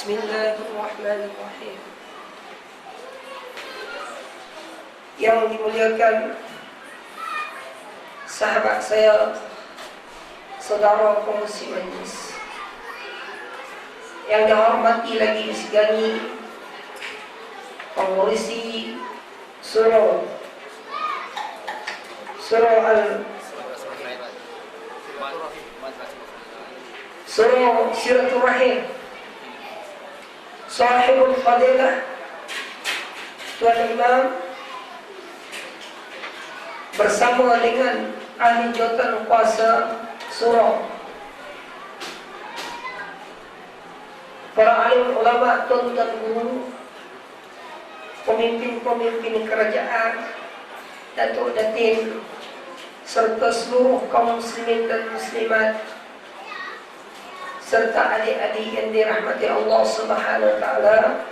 Bismillahirrahmanirrahim. Yang dimuliakan sahabat saya, saudara pengurusi majlis, yang dihormati lagi disegani pengurusi surau Silaturahim, Sahibul Fadilah Tuan Imam bersama dengan ahli jawatan kuasa surau, para alim ulama, tuan dan guru, pemimpin-pemimpin kerajaan, Datuk Datin, serta seluruh kaum muslimin dan muslimat, serta adik-adik yang dirahmati Allah Subhanahu wa taala.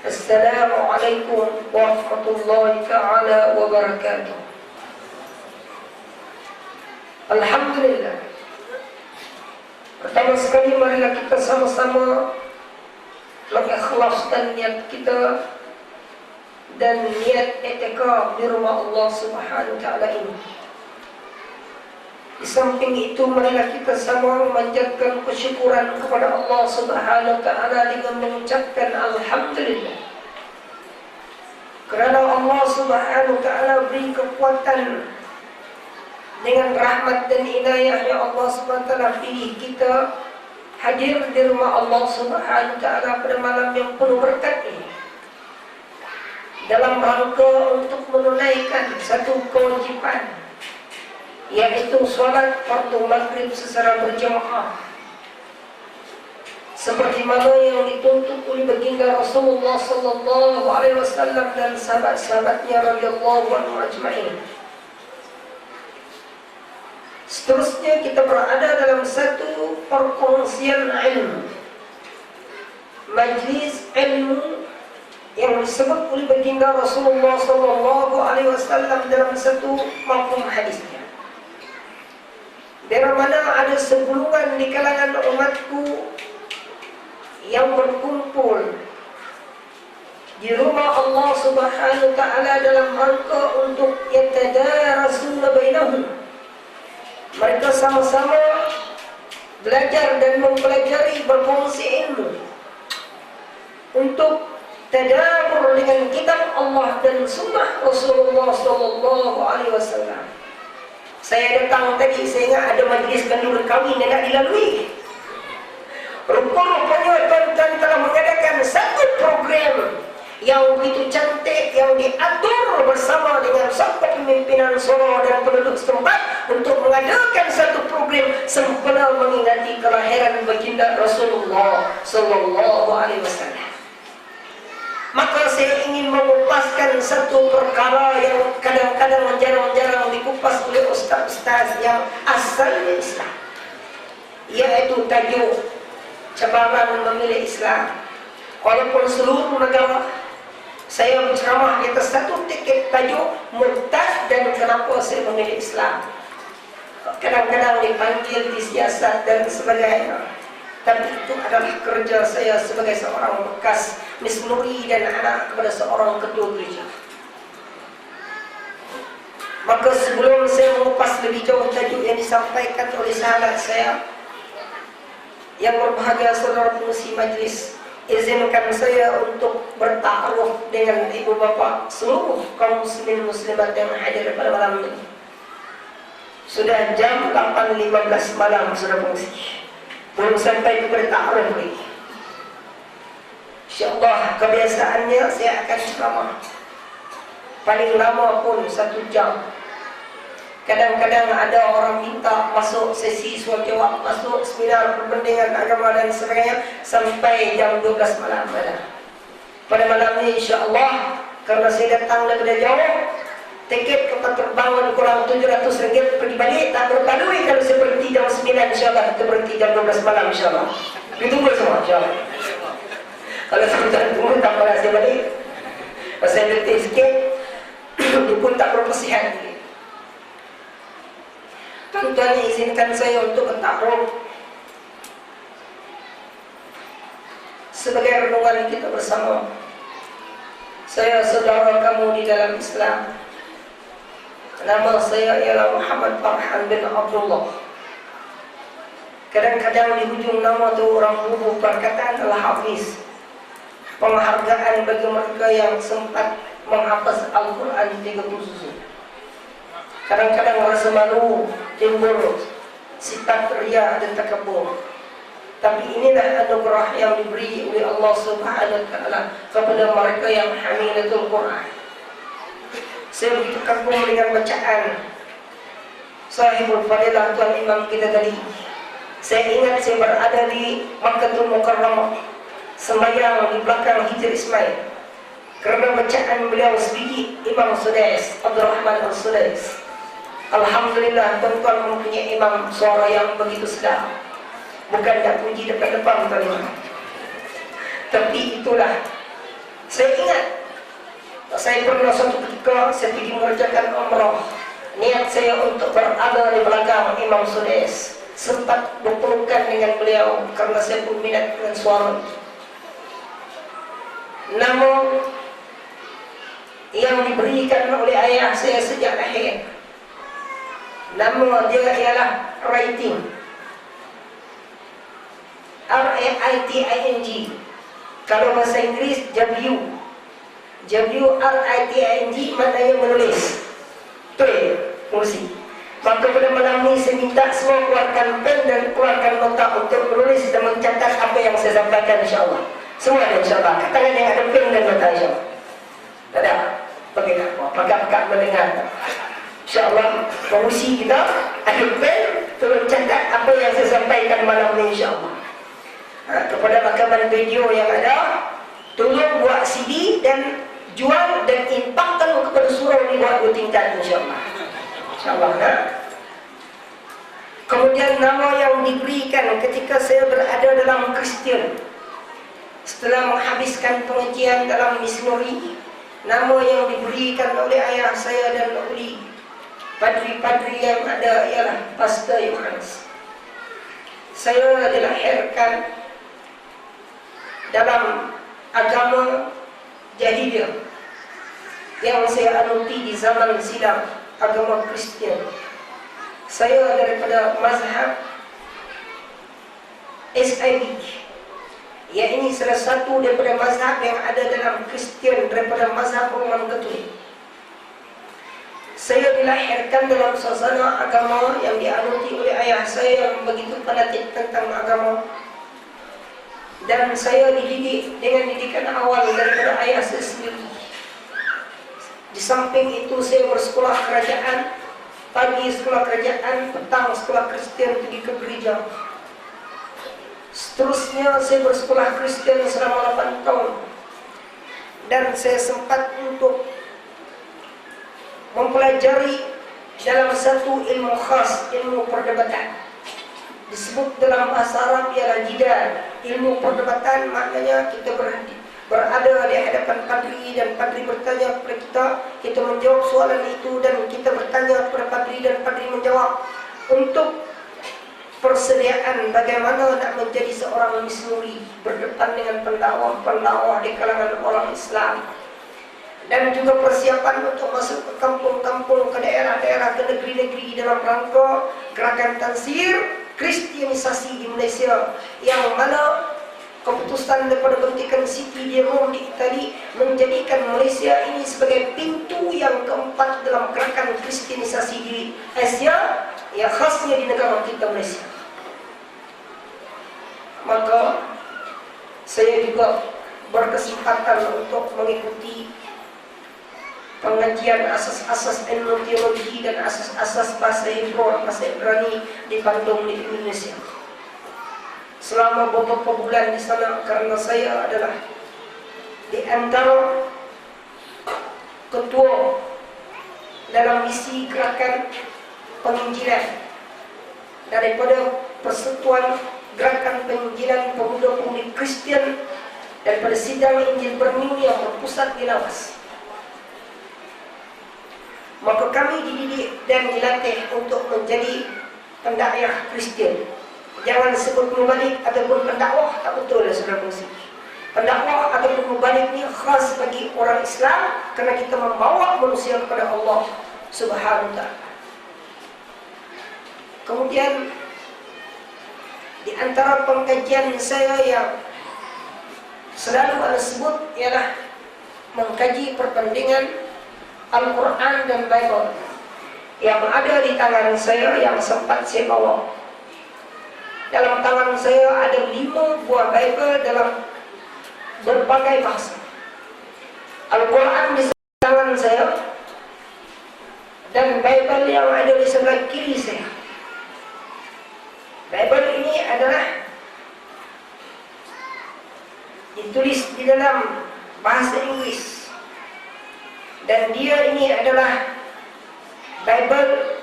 Assalamualaikum warahmatullahi taala wabarakatuh. Alhamdulillah. Pertama sekali marilah kita sama-sama mengikhlaskan niat kita dan niat i'tikaf di rumah Allah Subhanahu wa taala ini. Di samping itu marilah kita sama memanjatkan kesyukuran kepada Allah Subhanahu wa taala dengan mengucapkan alhamdulillah. Kerana Allah Subhanahu wa taala beri kekuatan dengan rahmat dan inayahnya, Allah Subhanahu wa taala pilih kita hadir di rumah Allah Subhanahu wa taala pada malam yang penuh berkat ini, dalam rangka untuk menunaikan satu kewajipan, yaitu solat fardu maghrib secara berjamaah, seperti mana yang dituntut oleh baginda Rasulullah sallallahu alaihi wasallam dan sahabat-sahabatnya radhiyallahu anhum ajma'in. Seterusnya kita berada dalam satu perkongsian ilmu, majlis ilmu yang disebut oleh baginda Rasulullah sallallahu alaihi wasallam dalam satu mafhum hadisnya, dari mana ada segulungan di kalangan umatku yang berkumpul di rumah Allah Subhanahu wa taala dalam rangka untuk yatadarasuna bainahum. Mereka sama-sama belajar dan mempelajari, berkongsi ilmu untuk tadabbur dengan kitab Allah dan sunnah Rasulullah sallallahu alaihi wasallam. Saya datang tadi, saya ingat ada majlis gandul kahwin yang nak dilalui. Rupanya tuan-tuan telah mengadakan satu program yang begitu cantik, yang diatur bersama dengan sabda pimpinan surau dan penduduk setempat untuk mengadakan satu program sempena mengingati kelahiran baginda Rasulullah sallallahu alaihi wasallam. Maka saya ingin mengupaskan satu perkara yang kadang-kadang jarang-jarang dikupas oleh ustaz-ustaz yang asalnya Islam, yaitu tajuk cabaran memilih Islam. Walaupun seluruh negara saya berceramah di atas satu tiket tajuk murtad dan kenapa saya memilih Islam. Kadang-kadang dipanggil, disiasat dan sebagainya. Tapi itu adalah kerja saya sebagai seorang bekas misnuri dan anak kepada seorang ketua gereja. Maka sebelum saya mengupas lebih jauh tajuk yang disampaikan oleh sahabat saya yang berbahagia, saudara pengurusi majlis, izinkan saya untuk bertaaruf dengan ibu bapa seluruh kaum muslimin muslimat yang hadir pada malam ini. Sudah jam 8.15 malam, saudara pengurusi, belum sampai kepada ta'aruf lagi. InsyaAllah kebiasaannya saya akan ceramah paling lama pun 1 jam. Kadang-kadang ada orang minta masuk sesi soal jawab, masuk seminar perbandingan agama dan sebagainya sampai jam 12 malam. Pada malam ini insyaAllah, karena saya datang daripada jauh, tiket kapal terbang kurang RM700 pergi balik, tak berbaloi kalau saya berhenti jam 9 insyaAllah, kita berhenti jam 12 malam insyaAllah. Ditunggu semua insyaAllah. Kalau sebentar tunggu tak pernah saya balik, saya letih sikit, dia pun tak berapa sihat. Tuan-tuan izinkan saya untuk bertakruf sebagai renungan kita bersama. Saya saudara kamu di dalam Islam. Nama saya ialah Muhammad Farhan bin Abdullah. Kadang-kadang di ujung nama tu orang bubuh perkataan Al-Hafiz. Penghargaan bagi mereka yang sempat menghafaz Al-Quran 30 susun. Kadang-kadang rasa malu, timbul sifat ria dan takabur. Tapi inilah anugerah yang diberi oleh Allah Subhanahu wa taala kepada mereka yang hamilatul Quran. Saya begitu kagum dengan bacaan Sahibul Fadilah Tuan Imam kita tadi. Saya ingat saya berada di Makkahul Mukarramah, sembahyang di belakang Hijr Ismail. Kerana bacaan beliau sedikit, Imam Sudais, Abdul Rahman Al-Sudais. Alhamdulillah, tuan-tuan mempunyai imam suara yang begitu sedap. Bukan tak puji depan-depan tadi. Tapi itulah, saya ingat saya pernah suatu ketika saya pergi mengerjakan umrah. Niat saya untuk berada di belakang Imam Sudais. Sempat berpelukan dengan beliau karena saya pun minat dengan suara. Namun yang diberikan oleh ayah saya sejak lahir, nama dia ialah writing, R-A-I-T-I-N-G. Kalau bahasa Inggeris W-R-I-T-I-N-G maknanya menulis. Betul, fungsi. Maka pada malam ini saya minta semua keluarkan pen dan keluarkan nota untuk menulis dan mencatat apa yang saya sampaikan, insyaAllah. Semua ada, insyaAllah. Katakan yang ada pen dan nota, insyaAllah. Tak ada? Pakai mendengar. InsyaAllah, fungsi kita ada pen untuk mencatat apa yang saya sampaikan malam ini, insyaAllah. Kepada rakaman video yang ada, tolong buat CD dan jual dan impakkan kepada surau ini buat 2 tingkat, insyaAllah. InsyaAllah. Kemudian nama yang diberikan ketika saya berada dalam Kristian, setelah menghabiskan pengajian dalam misioneri, nama yang diberikan oleh ayah saya dan oleh padri-padri yang ada ialah Pastor Yohanes. Saya dilahirkan dalam agama Jahiliyah yang saya anuti di zaman silam, agama Kristian. Saya daripada mazhab SIB, ini salah satu daripada mazhab yang ada dalam Kristian daripada mazhab Roman Katolik. Saya dilahirkan dalam suasana agama yang dianuti oleh ayah saya yang begitu fanatik tentang agama. Dan saya dididik dengan didikan awal daripada ayah saya sendiri. Di samping itu saya bersekolah kerajaan, pagi sekolah kerajaan, petang sekolah Kristian pergi ke gereja. Seterusnya saya bersekolah Kristian selama 8 tahun. Dan saya sempat untuk mempelajari dalam satu ilmu khas, ilmu perdebatan. Disebut dalam bahasa Arab ialah jidal. Ilmu perdebatan maknanya kita berada di hadapan padri dan padri bertanya kepada kita, kita menjawab soalan itu dan kita bertanya kepada padri dan padri menjawab, untuk persediaan bagaimana nak menjadi seorang misioneri berdepan dengan pendakwah di kalangan orang Islam, dan juga persiapan untuk masuk ke kampung-kampung, ke daerah-daerah, ke negeri-negeri dalam rangka gerakan tansir Kristianisasi di Malaysia, yang mana keputusan daripada Vatikan City di Rome di Itali menjadikan Malaysia ini sebagai pintu yang keempat dalam gerakan Kristianisasi di Asia, ya khasnya di negara kita Malaysia. Maka saya juga berkesempatan untuk mengikuti pengajian asas-asas ilmu teologi dan asas-asas bahasa Hebrew, bahasa Ibrani di Bandung di Indonesia. Selama beberapa bulan di sana, karena saya adalah di antara ketua dalam misi gerakan penginjilan daripada Persatuan Gerakan Penginjilan Pemuda-Pemudi Kristian daripada Sidang Injil Berniu yang berpusat di Lawas. Maka kami dididik dan dilatih untuk menjadi pendakwah Kristian. Jangan sebut mubalik ataupun pendakwah, tak betul lah saudara musik. pendakwah ataupun mubalik ini khas bagi orang Islam karena kita membawa manusia kepada Allah Subhanahu wa taala. Kemudian di antara pengkajian saya yang selalu saya sebut ialah mengkaji perbandingan Al-Quran dan Bible yang ada di tangan saya yang sempat saya bawa. Dalam tangan saya ada 5 buah Bible dalam berbagai bahasa. Al-Quran di tangan saya dan Bible yang ada di sebelah kiri saya. Bible ini adalah ditulis di dalam bahasa Inggris dan dia ini adalah Bible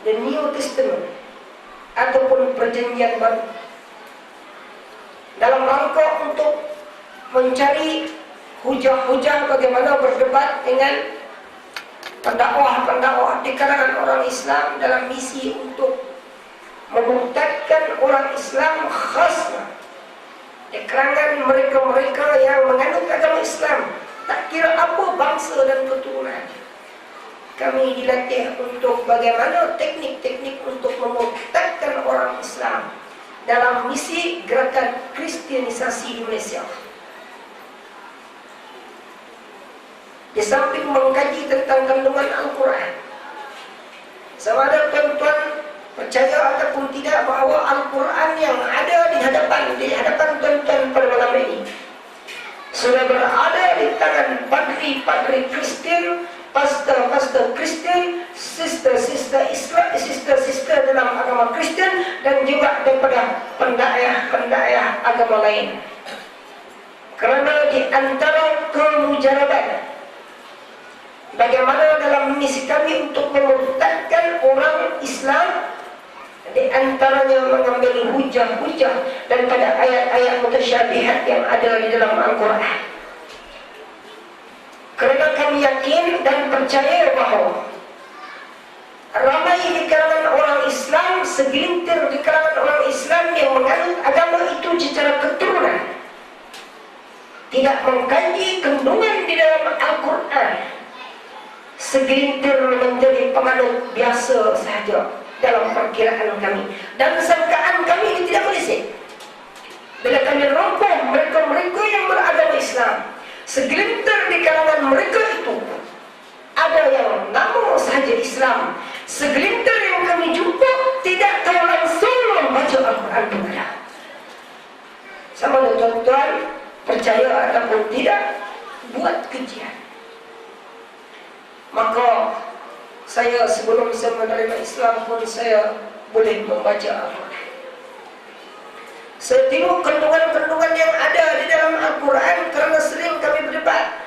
the New Testament ataupun perjanjian baru dalam rangka untuk mencari hujah-hujah bagaimana berdebat dengan pendakwah-pendakwah di kalangan orang Islam dalam misi untuk memurtadkan orang Islam khasnya di kalangan mereka-mereka yang menganut agama Islam, tak kira apa bangsa dan keturunan. Kami dilatih untuk bagaimana teknik-teknik untuk memurtadkan orang Islam dalam misi gerakan Kristianisasi di Malaysia. Di samping mengkaji tentang kandungan Al-Quran, sama ada tuan-tuan percaya ataupun tidak bahawa Al-Quran yang ada di hadapan tuan-tuan pada malam ini sudah berada di tangan padri-padri Kristen, pastor-pastor Kristen, sister-sister Islam, sister-sister dalam agama Kristen, dan juga daripada pendaya-pendaya agama lain. Kerana di antara kemujaraban bagaimana dalam misi kami untuk memurtadkan orang Islam, di antaranya mengambil hujah-hujah daripada ayat-ayat mutasyabihat yang ada di dalam Al-Quran. Kerana kami yakin dan percaya bahawa ramai di kalangan orang Islam, segelintir di kalangan orang Islam yang menganut agama itu secara keturunan, tidak mengkaji kandungan di dalam Al-Quran, segelintir menjadi penganut biasa sahaja dalam perkiraan kami dan sangkaan kami ini tidak meleset. Bila kami rangkum mereka-mereka yang beragama Islam, segelintir di kalangan mereka itu ada yang nama sahaja Islam, segelintir yang kami jumpa tidak tahu langsung membaca Al-Quran kepada. Sama ada tuan-tuan percaya ataupun tidak, buat kajian. Maka saya sebelum saya menerima Islam pun saya boleh membaca Al-Quran. Saya tengok kandungan-kandungan yang ada di dalam Al-Quran kerana sering kami berdebat.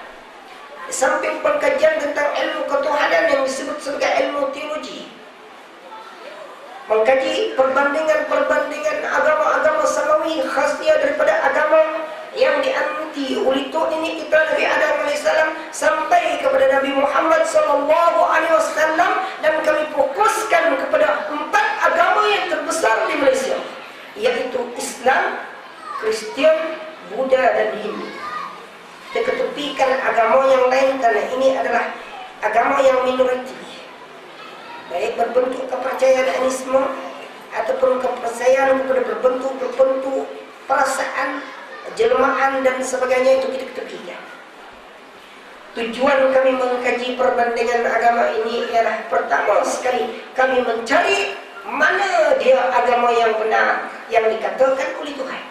Di samping pengkajian tentang ilmu ketuhanan yang disebut sebagai ilmu teologi, mengkaji perbandingan agama-agama samawi khasnya daripada agama yang dianuti oleh Tuhan ini kita Nabi Adam AS sampai kepada Nabi Muhammad SAW, dan kami fokuskan kepada 4 agama yang terbesar di Malaysia, yaitu Islam, Kristian, Buddha dan Hindu. Kita ketepikan agama yang lain karena ini adalah agama yang minoriti, baik berbentuk kepercayaan anisme ataupun kepercayaan kepada berbentuk perasaan jelmaan dan sebagainya, itu kita ketepikan. Tujuan kami mengkaji perbandingan agama ini ialah pertama sekali kami mencari mana dia agama yang benar yang dikatakan oleh Tuhan.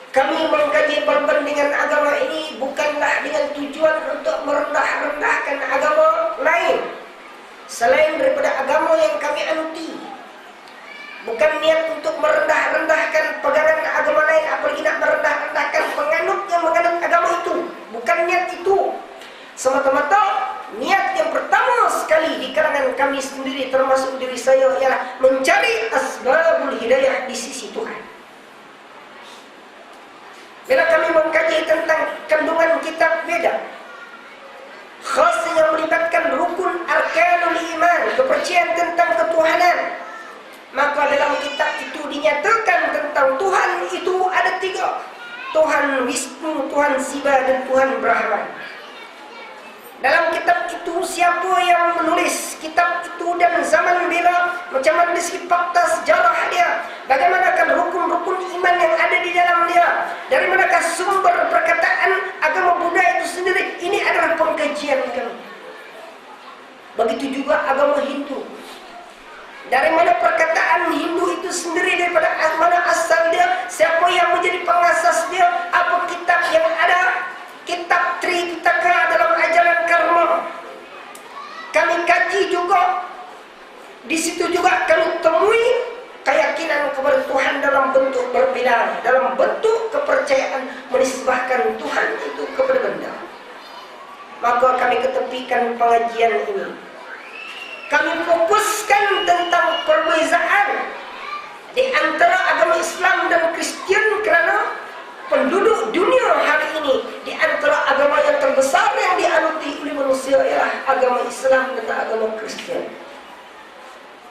Kami mengkaji perbandingan agama ini bukanlah dengan tujuan untuk merendah-rendahkan agama lain selain daripada agama yang kami anuti. Bukan niat untuk merendah-rendahkan pegangan agama lain, apalagi nak merendah-rendahkan penganut yang menganut agama itu. Bukan niat itu. Semata-mata niat yang pertama sekali di kalangan kami sendiri, termasuk diri saya, ialah mencari asbabul hidayah di sisi Tuhan. Bila kami mengkaji tentang kandungan kitab Veda, khas yang melibatkan rukun arkanul iman, kepercayaan tentang ketuhanan, maka dalam kitab itu dinyatakan tentang Tuhan itu ada Tuhan Wisnu, Tuhan Siva, dan Tuhan Brahma. Dalam kitab itu siapa yang menulis kitab itu dan zaman bila, macam mana dari segi fakta sejarah dia, bagaimanakah rukun-rukun iman yang ada di dalam dia, dari manakah sumber perkataan agama Buddha itu sendiri, ini adalah pengkajian kami. Begitu juga agama Hindu. Dari mana perkataan Hindu itu sendiri, daripada mana asal dia, siapa yang menjadi pengasas dia, apa kitab yang ada, kitab Tripitaka dalam ajaran karma. Kami kaji juga, di situ juga kami temui keyakinan kepada Tuhan dalam bentuk berbeda, dalam bentuk kepercayaan menisbahkan Tuhan itu kepada benda. Maka kami ketepikan pengajian ini. Kami fokuskan tentang perbezaan di antara agama Islam dan Kristian, kerana penduduk dunia hari ini di antara agama yang terbesar yang dianuti oleh manusia ialah agama Islam dan agama Kristian.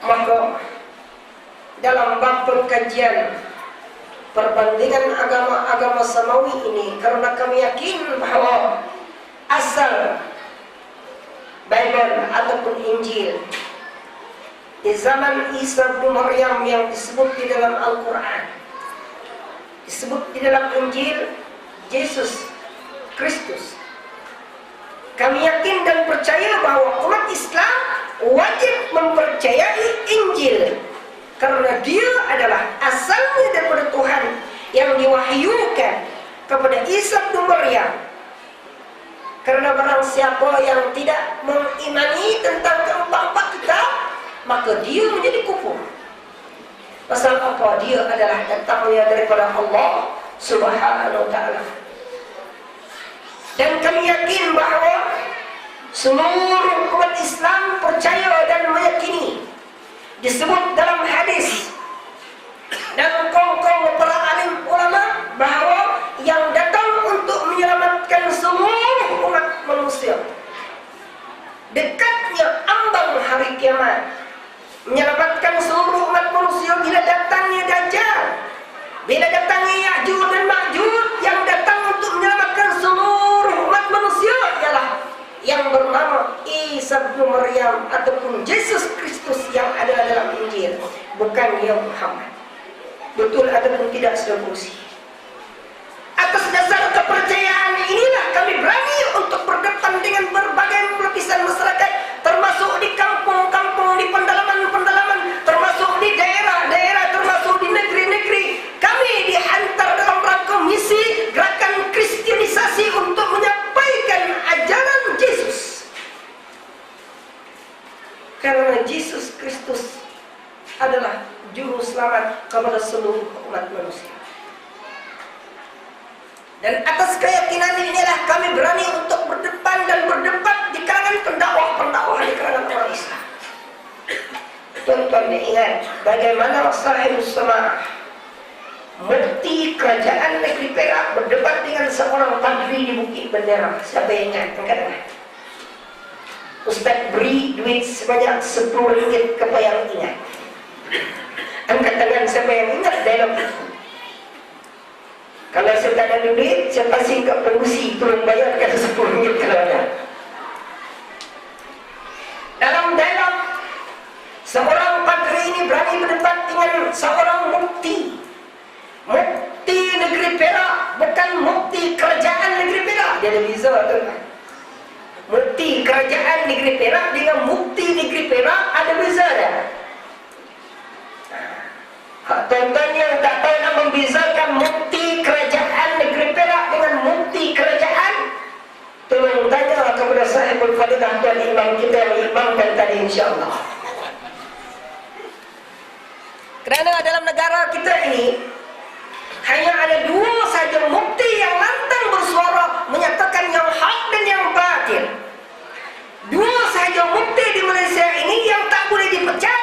Maka dalam bab pengkajian perbandingan agama-agama samawi ini, karena kami yakin bahawa asal Bible ataupun Injil di zaman Isa bin Maryam yang disebut di dalam Al-Quran, disebut di dalam Injil Yesus Kristus. Kami yakin dan percaya bahwa umat Islam wajib mempercayai Injil, karena dia adalah asalnya daripada Tuhan yang diwahyukan kepada Isa bin Maryam. Karena barang siapa yang tidak mengimani tentang keempat-empat kitab, maka dia menjadi kufur. Pasal apa? Dia adalah datangnya daripada Allah Subhanahu wa ta'ala. Dan kami yakin bahawa seluruh umat Islam percaya dan meyakini, disebut dalam hadis dan kongkong para alim ulama, bahawa yang datang untuk menyelamatkan seluruh umat manusia, dekatnya ambang hari kiamat, menyelamatkan seluruh umat manusia bila datangnya Dajjal, bila datangnya Ya'juj dan Ma'juj, yang datang untuk menyelamatkan seluruh umat manusia ialah yang bernama Isa bin Maryam ataupun Yesus Kristus yang ada dalam Injil, bukan ya Muhammad. Betul ataupun tidak, saudara kursi? Atas dasar kepercayaan inilah kami berani untuk berdepan dengan berbagai lapisan masyarakat, termasuk di kampung-kampung, di pendalaman-pendalaman, termasuk di daerah-daerah, termasuk di negeri-negeri. Kami dihantar dalam rangka misi gerakan Kristianisasi untuk menyampaikan ajaran Yesus. Karena Yesus Kristus adalah juru selamat kepada seluruh umat manusia. Dan atas keyakinan inilah kami berani untuk berdepan dan berdebat di kalangan pendakwah-pendakwah di kalangan orang Islam. Tuan-tuan ingat bagaimana Sahibus Sama, mufti kerajaan negeri Perak, berdebat dengan seorang padri di Bukit Bendera. Siapa yang ingat? Angkat. Ustaz beri duit sebanyak 10 ringgit kepada yang ingat. Angkat tangan siapa yang ingat dialog itu. Kalau saya tak ada duit, saya pasti ke pengusi tolong bayarkan 10 ringgit kalau ada. Dalam dialog, seorang padri ini berani berdebat dengan seorang mufti. Mufti negeri Perak, bukan mufti kerajaan negeri Perak. Dia ada beza, tuan-tuan. Mufti kerajaan negeri Perak dengan mufti negeri Perak ada beza dah. Tuan-tuan yang tak tahu nak membezakan mufti kerajaan negeri Perak dengan mufti kerajaan, tolong tanya kepada Sahibul Fadilah dan imam kita yang imamkan tadi, insyaAllah. Kerana dalam negara kita ini hanya ada 2 saja mufti yang lantang bersuara menyatakan yang hak dan yang batil. 2 saja mufti di Malaysia ini yang tak boleh dipecat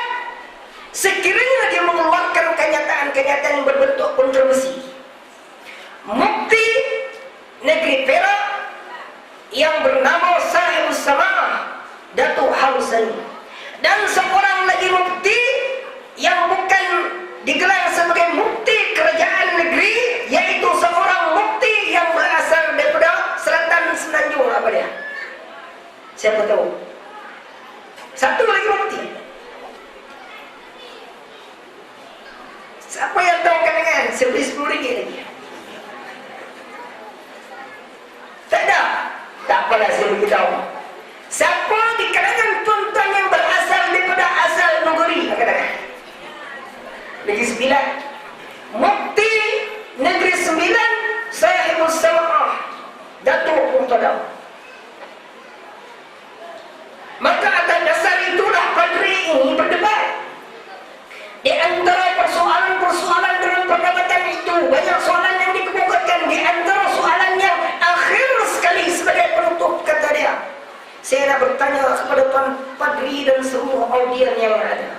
sekiranya dia mengeluarkan kenyataan-kenyataan yang berbentuk kontroversi. Mufti negeri Perak yang bernama Sahibus Sama, Datuk Hamzani, dan seorang lagi mufti yang bukan digelar sebagai mufti Siapa tahu? Satu lagi bukti. Siapa yang tahu kenangan? 10 ringgit lagi. Tak ada. Tak apalah saya beritahu. Siapa di kalangan tuan-tuan yang berasal daripada asal negeri? Katakan. Negeri 9. Mufti Negeri 9 Sahibus Sama'ah Datuk Muqtada. Maka atas dasar itulah padri ini berdebat. Di antara persoalan-persoalan dalam perdebatan itu, banyak soalan yang dikemukakan. Di antara soalan yang akhir sekali sebagai penutup, kata dia, saya nak bertanya kepada Tuan Padri dan seluruh audien yang ada.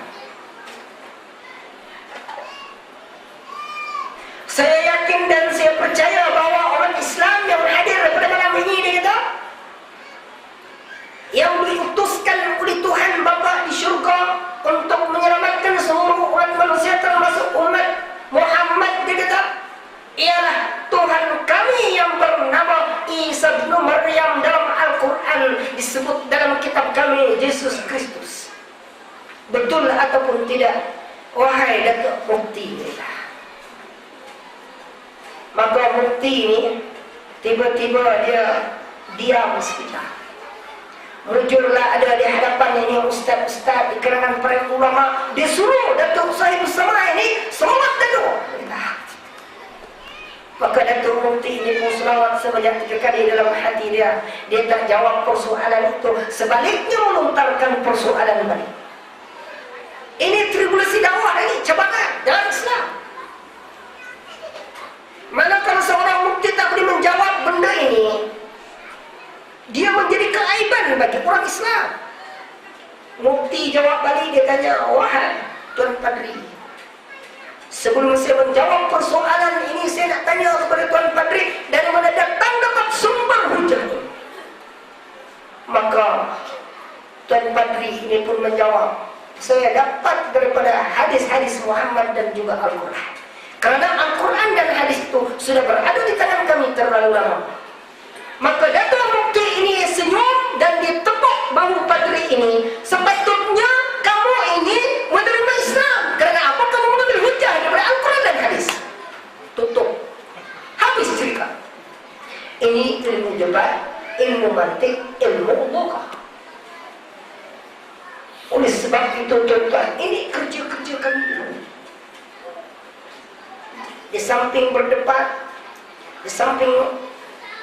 Saya yakin dan saya percaya bahawa orang Islam yang hadir pada malam ini, dia kata, yang diutuskan oleh Tuhan Bapa di syurga untuk menyelamatkan seluruh umat manusia termasuk umat Muhammad, dia kata, ialah Tuhan kami yang bernama Isa bin Maryam. Dalam Al-Quran disebut dalam kitab kami Yesus Kristus. Betul ataupun tidak, wahai Datuk Mufti? Maka Mufti ini tiba-tiba dia diam sebentar. Mujurlah ada di hadapan ini ustaz-ustaz di kalangan para ulama. Dia suruh Datuk Sahibus Sama'ah ini selawat Datuk. Maka Datuk Mufti ini pun selawat sebanyak 3 kali dalam hati dia. Dia tak jawab persoalan itu, sebaliknya melontarkan persoalan balik. Ini tribulasi dakwah ini, cabangan dalam Islam. Manakala seorang mufti tak boleh menjawab benda ini, dia menjadi keaiban bagi orang Islam. Mufti jawab balik, dia tanya, wahai Tuan Padri, sebelum saya menjawab persoalan ini, saya nak tanya kepada Tuan Padri, dari mana datang dapat sumber hujah ini? Maka Tuan Padri ini pun menjawab, saya dapat daripada hadis-hadis Muhammad dan juga Al-Quran. Kerana Al-Quran dan hadis itu sudah berada di tangan kami terlalu lama. Maka Datuk Mufti ini senyum dan dia tepuk bahu Padri ini. Sepatutnya kamu ini menerima Islam. Kerana apa? Kamu mengambil hujah daripada Al-Quran dan hadis. Tutup. Habis cerita. Ini ilmu debat, ilmu mantik, ilmu logika. Oleh sebab itu tuan-tuan, ini kerja-kerja kami dulu. Di samping berdebat, di samping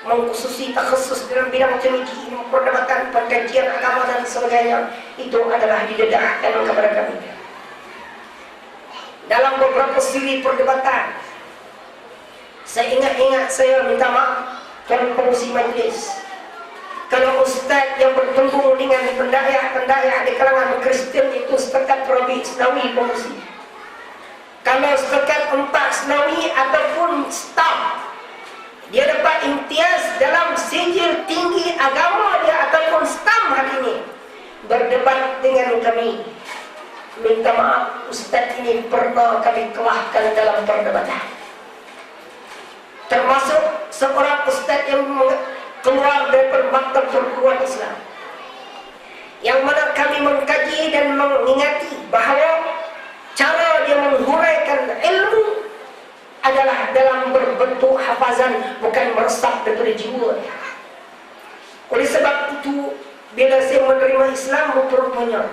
mengkhususi takhasus dalam bidang teknologi, perdebatan, perkajian agama dan sebagainya, itu adalah didedahkan kepada kami. Dalam beberapa siri perdebatan, saya ingat-ingat, saya minta maaf Tuan Pengurusi Majlis, kalau ustaz yang bertemu dengan pendaya-pendaya di kalangan Kristen itu setakat Rabi Isnawi pengurusi. Kalau setakat 4 Isnawi ataupun staf, dia dapat imtiaz dalam sijil tinggi agama dia ataupun stam hari ini, berdebat dengan kami. Minta maaf, ustaz ini pernah kami kelahkan dalam perdebatan. Termasuk seorang ustaz yang keluar dari maktab perguruan Islam, yang mana kami mengkaji dan mengingati bahawa cara dia menghuraikan ilmu adalah dalam berbentuk hafazan, bukan meresap daripada jiwa. Oleh sebab itu, bila saya menerima Islam, rupanya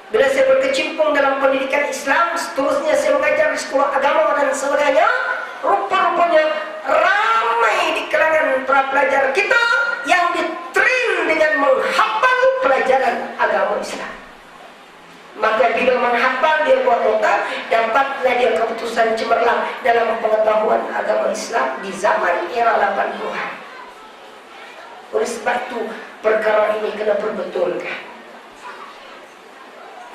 bila saya berkecimpung dalam pendidikan Islam, seterusnya saya mengajar di sekolah agama dan sebagainya, rupa-rupanya ramai di kalangan para pelajar kita yang ditrain dengan menghafal pelajaran agama Islam. Maka bila menghafal, dia buat nota, dapatlah dia keputusan cemerlang dalam pengetahuan agama Islam di zaman era 80-an. Oleh sebab itu, perkara ini kena perbetulkan.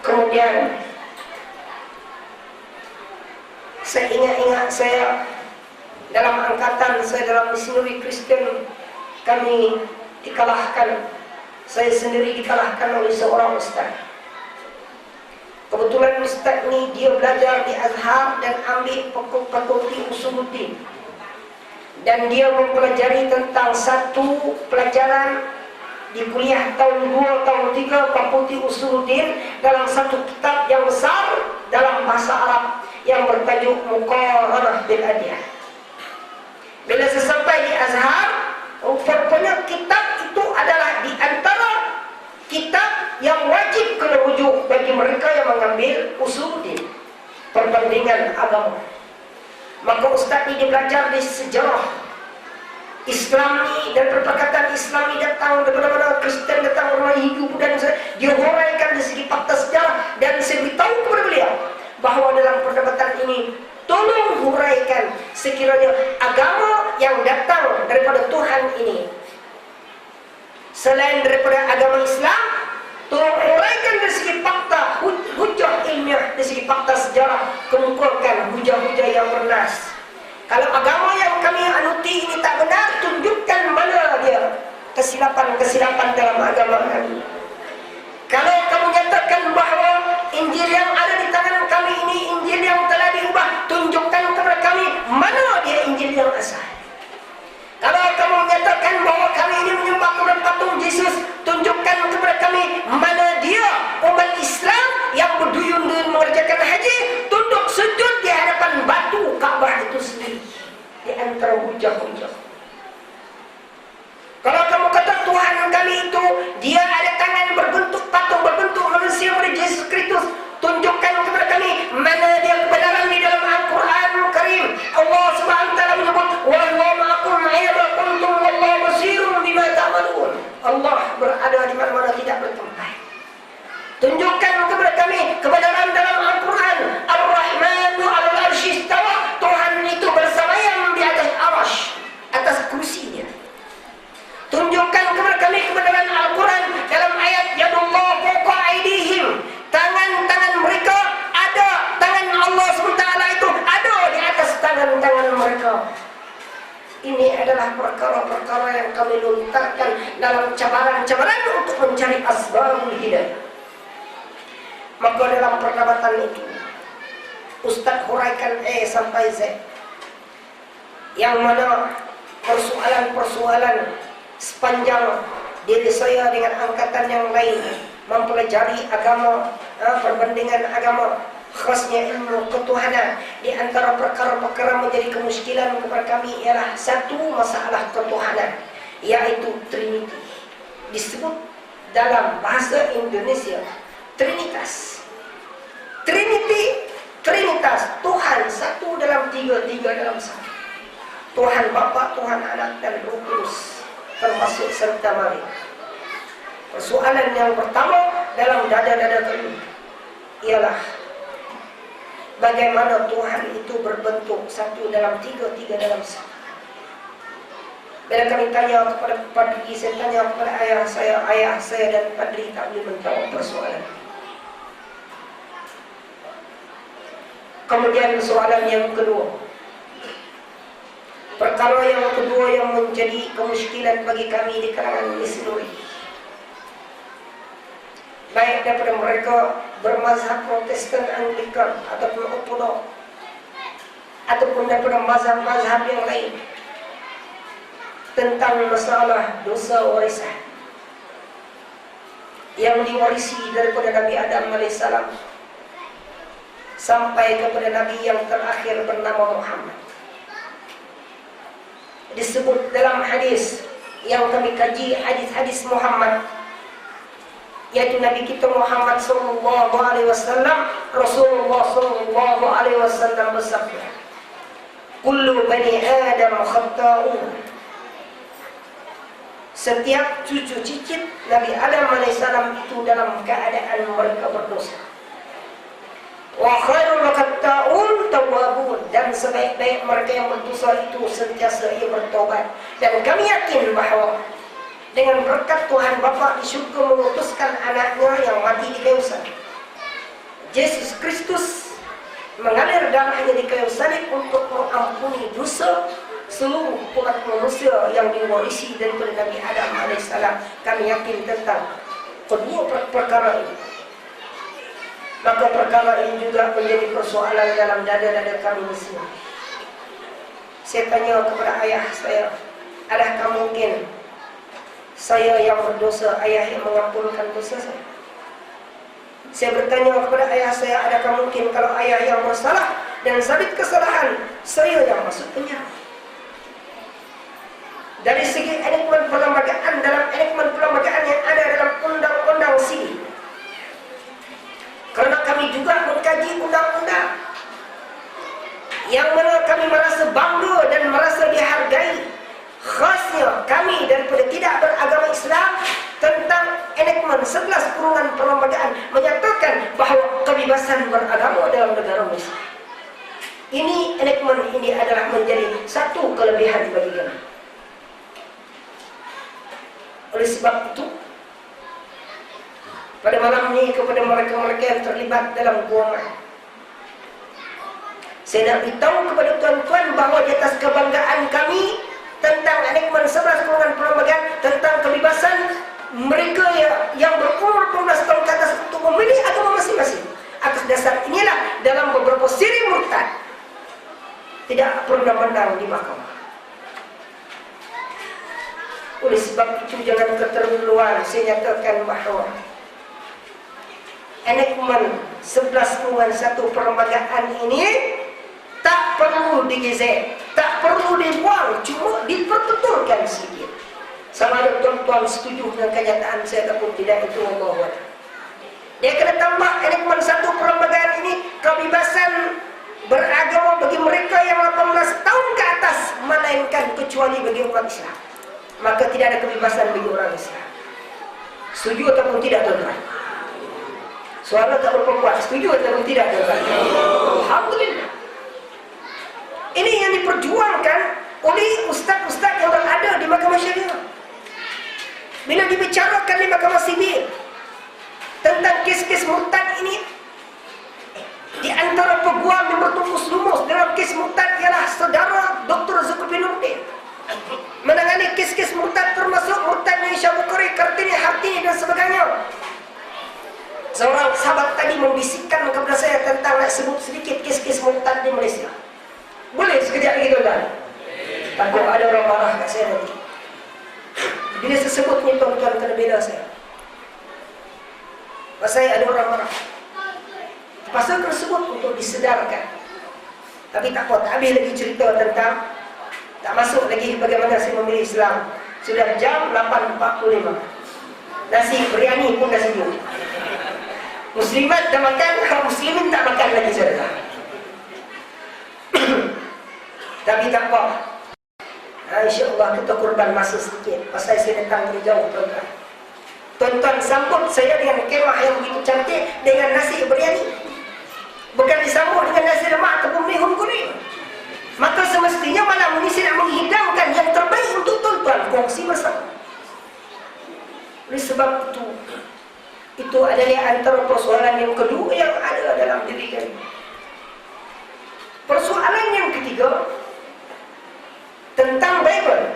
Kemudian, saya ingat-ingat saya dalam angkatan saya dalam misioneri Kristen, kami dikalahkan. Saya sendiri dikalahkan oleh seorang ustaz. Kebetulan ustaz ni dia belajar di Azhar dan ambil fakulti Usuluddin. Dan dia mempelajari tentang satu pelajaran di kuliah tahun 2, tahun 3 Pak Putih Usuluddin dalam satu kitab yang besar dalam bahasa Arab yang bertajuk Muqarrarah bil Adiyah. Bila sesampai di Azhar, rupanya kitab itu adalah di antara kitab yang wajib kena rujuk bagi mereka yang mengambil Usuluddin, perbandingan agama. Maka ustaz ini belajar di sejarah Islami dan perpekatan Islami datang daripada mana Kristen datang orang Hindu dan dia huraikan dari segi fakta sejarah dan saya beritahu kepada beliau bahawa dalam perdebatan ini tolong huraikan sekiranya agama yang datang daripada Tuhan ini selain daripada agama Islam, tolong huraikan dari segi fakta, hujah ilmiah, dari segi fakta sejarah, kemukakan hujah-hujah yang bernas. Kalau agama yang kami anuti ini tak benar, tunjukkan mana dia kesilapan-kesilapan dalam agama kami. Kalau kamu nyatakan bahawa Injil yang ada di tangan kami ini Injil yang telah diubah, tunjukkan kepada kami mana dia Injil yang asal. Kalau kamu menyatakan bahawa kami ini menyembah kepada patung Yesus, tunjukkan kepada kami mana dia umat Islam yang berduyun-duyun mengerjakan haji, tunduk sujud di hadapan batu Ka'bah itu sendiri. Di antara hujah-hujah. Kalau kamu kata Tuhan kami itu dia ada tangan berbentuk patung, berbentuk manusia pada Yesus Kristus, tunjukkan kepada kami mana dia kebenaran di dalam Al-Quran Karim. Allah Subhanahu wa taala menyebut wallahu ma'akum ayyama kuntum wallahu basirun bima ta'malun. Allah berada di mana-mana, tidak bertempat. Tunjukkan kepada kami kebenaran dalam Al-Quran. Ar-Rahmanu 'alal 'arsy istawa. Tuhan itu bersemayam di atas arsy, atas kursinya. Tunjukkan kepada kami kebenaran Al-Quran dalam ayat yadullah fawqa aydihim. Tangan-tangan mereka ada, tangan Allah SWT itu ada di atas tangan-tangan mereka. Ini adalah perkara-perkara yang kami lontarkan dalam cabaran-cabaran untuk mencari asbabul hidayah. Maka dalam perdebatan itu Ustaz huraikan sampai Z, yang mana persoalan-persoalan sepanjang diri saya dengan angkatan yang lain mempelajari agama, perbandingan agama, khasnya ilmu ketuhanan. Di antara perkara-perkara menjadi kemuskilan kepada kami ialah satu masalah ketuhanan, yaitu Trinity. Disebut dalam bahasa Indonesia Trinitas. Trinity, Trinitas, Tuhan satu dalam tiga, tiga dalam satu. Tuhan Bapa, Tuhan Anak dan Roh Kudus, termasuk serta Maria. Persoalan yang pertama dalam dada-dada kami ialah bagaimana Tuhan itu berbentuk satu dalam tiga, tiga dalam satu. Bila kami tanya kepada Padri, saya tanya kepada ayah saya dan Padri tak boleh menjawab persoalan. Kemudian soalan yang kedua, perkara yang kedua yang menjadi kemuskilan bagi kami di kalangan Islam, baik daripada mereka bermazhab Protestan, Anglikan ataupun Ortodok, ataupun daripada mazhab-mazhab yang lain, tentang masalah dosa warisan yang diwarisi daripada Nabi Adam AS sampai kepada Nabi yang terakhir bernama Muhammad. Disebut dalam hadis yang kami kaji, hadis-hadis Muhammad, yaitu Nabi kita Muhammad SAW, Rasulullah SAW bersabda, kullu bani Adam khata'un. Setiap cucu cicit Nabi Adam AS itu dalam keadaan mereka berdosa. Wa khairul khata'un tawwabun, dan sebaik-baik mereka yang berdosa itu sentiasa ia bertobat. Dan kami yakin bahawa dengan berkat Tuhan Bapa di syurga mengutuskan anaknya yang mati di kayu salib, Yesus Kristus mengalir darahnya di kayu salib untuk mengampuni dosa seluruh umat manusia yang diwarisi daripada Nabi Adam AS. Kami yakin tentang kedua perkara ini. Maka perkara ini juga menjadi persoalan dalam dada-dada kami di sini. Saya tanya kepada ayah saya, adakah mungkin Saya yang berdosa, ayah yang mengampunkan dosa saya. Saya bertanya kepada ayah saya, adakah mungkin kalau ayah yang bersalah dan sabit kesalahan, saya yang masuk penjara? Dari segi enakmen perlembagaan, dalam enakmen perlembagaan yang ada dalam undang-undang sivil, karena kami juga mengkaji undang-undang yang mana kami merasa bangga dan merasa dihargai, khasnya kami daripada tidak beragama Islam, tentang enakmen 11 kurungan perlembagaan menyatakan bahawa kebebasan beragama dalam negara Malaysia. Ini enakmen ini adalah menjadi satu kelebihan bagi kami. Oleh sebab itu, pada malam ini kepada mereka-mereka yang terlibat dalam guaman, saya nak beritahu kepada tuan-tuan bahawa di atas kebanggaan kami tentang enakmen 11 kurungan perlembagaan tentang kebebasan mereka yang berumur 12 tahun ke atas untuk memilih agama masing-masing. Atas dasar inilah dalam beberapa siri murtad tidak pernah menang di mahkamah. Oleh sebab itu jangan keterlaluan saya nyatakan bahawa enakmen 11 kurungan 1 perlembagaan ini tak perlu digezek, tak perlu dibuang, cuma diperbetulkan sikit. Sama ada tuan-tuan setuju dengan kenyataan saya ataupun tidak, itu Allah. Dia kena tambah enakmen 1 perlembagaan ini kebebasan beragama bagi mereka yang 18 tahun ke atas, melainkan kecuali bagi umat Islam. Maka tidak ada kebebasan bagi orang Islam. Setuju ataupun tidak, tuan-tuan? Suara tak berapa kuat. Setuju ataupun tidak, tuan-tuan? Alhamdulillah. Ini yang diperjuangkan oleh ustaz-ustaz yang berada di mahkamah syariah. Bila dibicarakan di mahkamah sivil tentang kes-kes murtad ini, di antara peguam yang bertukus lumus dalam kes murtad ialah saudara Dr. Zulkifli Nurdin. Menangani kes-kes murtad termasuk murtad Malaysia Bukhari, Kartini, Hartini dan sebagainya. Seorang sahabat tadi membisikkan kepada saya tentang nak sebut sedikit kes-kes murtad di Malaysia. Boleh sekejap lagi, tuan-tuan? Takut ada orang marah kat saya nanti. Bila saya sebut ni, tuan-tuan kena bela saya. Pasal ada orang marah. Pasal kena sebut untuk disedarkan. Tapi tak apa, tak habis lagi cerita tentang, tak masuk lagi bagaimana saya memilih Islam. Sudah jam 8.45. Nasi biryani pun dah sejuk. Muslimat dah makan, muslimin tak makan lagi, saudara. Tapi tak apa. InsyaAllah kita korban masa sedikit. Pasal saya datang dari jauh, tuan-tuan. Tuan-tuan sambut saya dengan kemah yang begitu cantik dengan nasi biryani. Bukan disambut dengan nasi lemak ataupun bihun kuning. Maka semestinya malam ini saya nak menghidangkan yang terbaik untuk tuan-tuan, kongsi bersama. Oleh sebab itu adalah antara persoalan yang kedua yang ada dalam diri kami. Persoalan yang ketiga tentang Bible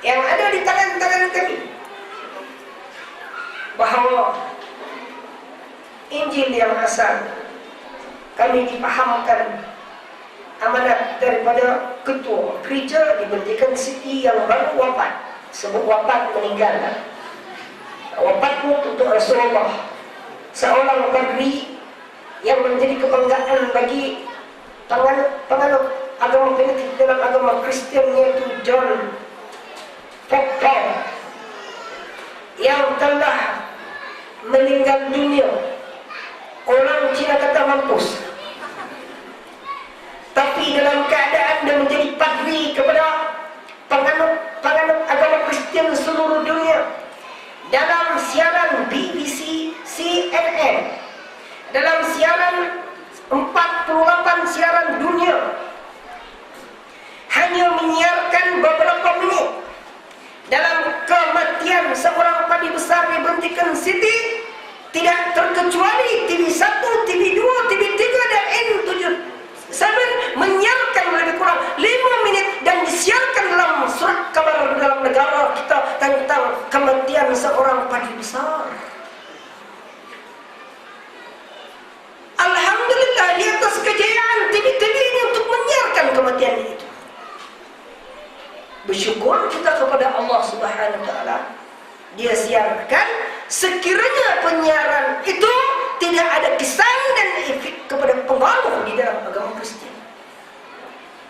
yang ada di tangan-tangan kami, bahawa Injil yang asal kami dipahamkan amanat daripada ketua gereja dibentikan Siti yang baru wafat. Sebut wafat, meninggal. Wafat untuk Rasulullah, seorang padri yang menjadi kebanggaan bagi penganut agama Katolik dalam agama Kristian, yaitu John Paul, yang telah meninggal dunia. Orang Cina kata mampus. Tapi dalam keadaan dia menjadi padri kepada penganut agama Kristian seluruh dunia. Dalam siaran BBC, CNN, dalam siaran 48 siaran dunia, hanya menyiarkan beberapa menit dalam kematian seorang padi besar di Bentikan City, tidak terkecuali TV1, TV2, TV3 dan N7 menyiarkan lebih kurang 5 menit dan disiarkan dalam surat kabar dalam negara kita tentang kematian seorang padi besar. Alhamdulillah, di atas kejayaan TV-TV ini untuk menyiarkan kematian itu. Bersyukur kita kepada Allah Subhanahu wa taala. Dia siarkan sekiranya penyiaran itu tidak ada kesan dan efek kepada pengaruh di dalam agama Kristen.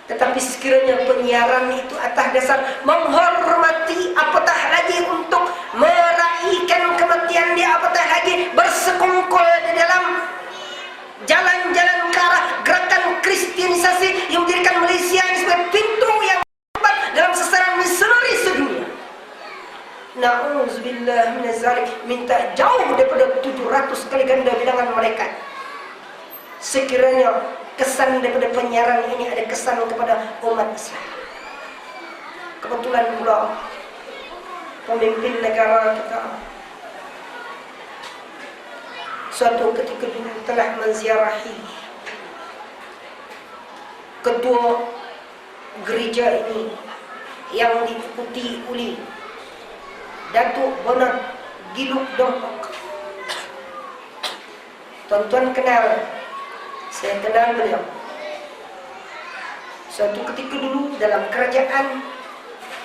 Tetapi sekiranya penyiaran itu atas dasar menghormati, apatah lagi untuk meraihkan kematian dia, apatah lagi bersekongkol di dalam jalan-jalan ke arah gerakan kristenisasi yang menjadikan Malaysia ini sebagai pintu yang hebat dalam sasaran misioneri sedunia. Na'udzubillah minazalik, minta jauh daripada 700 kali ganda bilangan malaikat. Sekiranya kesan daripada penyiaran ini ada kesan kepada umat Islam. Kebetulan pula pemimpin negara kita suatu ketika dulu telah menziarahi ketua gereja ini yang diikuti oleh Datuk Bernard Giluk Dompok. Tuan-tuan kenal, saya kenal beliau. Suatu ketika dulu dalam kerajaan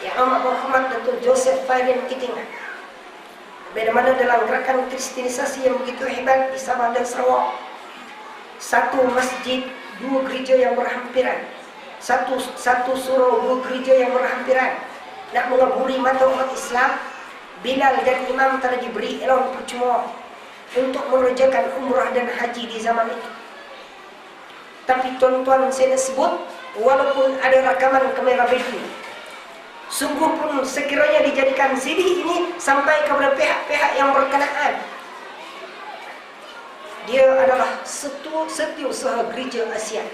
yang amat berhormat Datuk Joseph Fairin Kitingan, bagaimana dalam gerakan kristenisasi yang begitu hebat di Sabah dan Sarawak, satu masjid, dua gereja yang berhampiran, satu surau, dua gereja yang berhampiran, nak mengabuli mata umat Islam. Bilal dan Imam telah diberi elon percuma untuk mengerjakan umrah dan haji di zaman itu. Tapi tuan-tuan, saya nak sebut, walaupun ada rakaman kamera video, sungguh pun sekiranya dijadikan CD ini sampai kepada pihak-pihak yang berkenaan, dia adalah setiausaha gereja Asia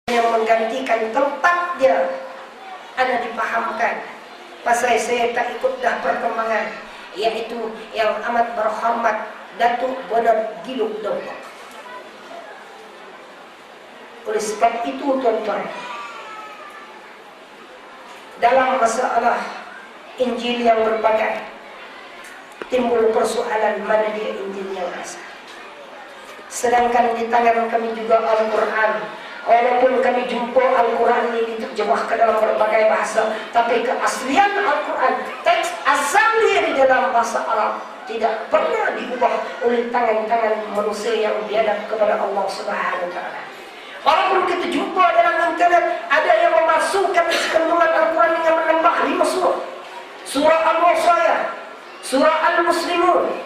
yang menggantikan tempat dia ada dipahamkan. Pasal saya tak ikut dah perkembangan, iaitu yang amat berhormat Datuk Bernard Giluk Dompok. Oleh sebab itu tuan-tuan, dalam masalah Injil yang berbagai, timbul persoalan mana dia Injil yang asal. Sedangkan di tangan kami juga Al-Quran. Walaupun kami jumpa Al-Quran ini terjemah ke dalam berbagai bahasa, tapi keaslian Al-Quran, teks asalnya di dalam bahasa Arab, tidak pernah diubah oleh tangan-tangan manusia yang biadab kepada Allah Subhanahu wa taala. Walaupun kita jumpa dalam internet ada yang memasukkan kandungan Al-Quran dengan menambah 5 surah. Surah Al-Wasaya, surah Al-Muslimun,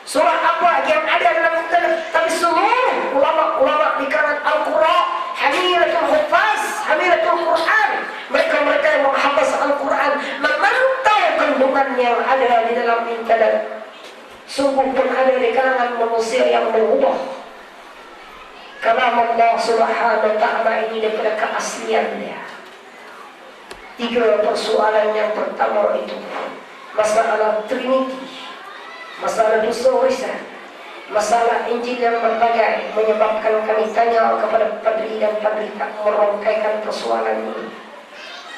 surah apa yang ada dalam internet. Tapi semua ulama-ulama di kalangan Al-Quran, Hamilatul Hufaz, Hamilatul Quran, mereka-mereka yang menghafaz Al-Quran, memantau kandungan yang ada di dalam internet. Sungguh pun ada di kalangan manusia yang mengubah kalam Allah Subhanahu wa taala ini daripada keasliannya. 3 persoalan yang pertama itu masalah Trinity, masalah dosa warisan, masalah Injil yang berbagai, menyebabkan kami tanya kepada padri dan padri tak merongkaikan persoalan ini.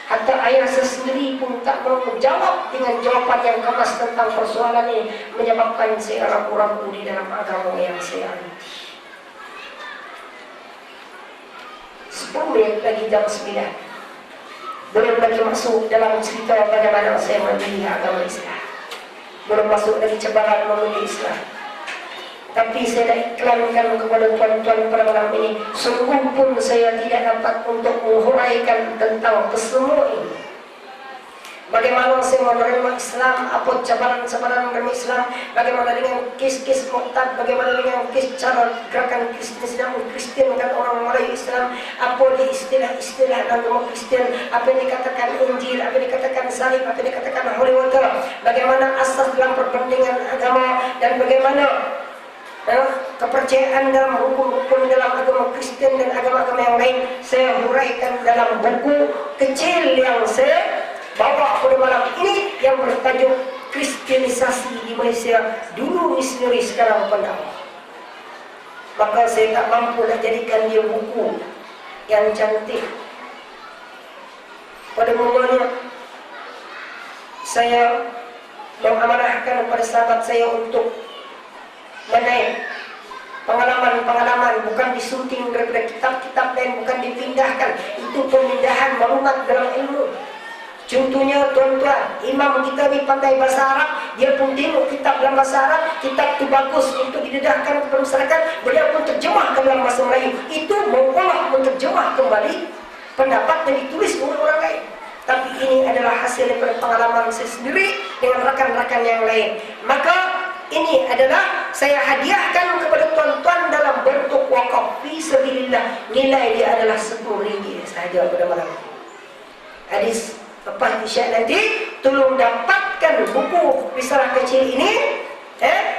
Hatta ayah saya sendiri pun tak mau menjawab dengan jawapan yang kemas tentang persoalan ini, menyebabkan saya ragu-ragu di dalam agama yang saya anut. 10 menit lagi jam 9. Belum lagi masuk dalam cerita bagaimana saya memilih agama Islam. Belum masuk lagi cabaran memilih Islam. Tapi saya dah iklankan kepada tuan-tuan pada malam ini, sungguh pun saya tidak dapat untuk menghuraikan tentang kesemua ini. Bagaimana saya menerima Islam, apa cabaran-cabaran menerima Islam, bagaimana dengan kes-kes murtad, bagaimana dengan kes cara gerakan Kristen dan orang Melayu Islam, apa di istilah-istilah agama Kristen, apa yang dikatakan Injil, apa yang dikatakan salib, apa yang dikatakan Holy Water, bagaimana asas dalam perbandingan agama, dan bagaimana kepercayaan dalam hukum-hukum dalam agama Kristen dan agama-agama yang lain, saya huraikan dalam buku kecil yang saya bawa pada malam ini yang bertajuk Kristenisasi di Malaysia, dulu misioneri sekarang pendakwah. Maka saya tak mampu nak jadikan dia buku yang cantik. Pada mulanya saya mengamanahkan kepada sahabat saya untuk menaik pengalaman-pengalaman, bukan disunting daripada kitab-kitab lain, bukan dipindahkan. Itu pemindahan maklumat dalam ilmu. Contohnya tuan-tuan, imam kita ni pandai bahasa Arab, dia pun tengok kitab dalam bahasa Arab, kitab tu bagus untuk didedahkan kepada masyarakat, beliau pun terjemahkan dalam bahasa Melayu. Itu mengolah, menterjemah kembali pendapat yang ditulis oleh orang lain. Tapi ini adalah hasil daripada pengalaman saya sendiri dengan rakan-rakan yang lain. Maka ini adalah saya hadiahkan kepada tuan-tuan dalam bentuk wakaf fi sabilillah. Nilai dia adalah RM10 sahaja pada malam ini. Hadis lepas isyak nanti, tolong dapatkan buku risalah kecil ini.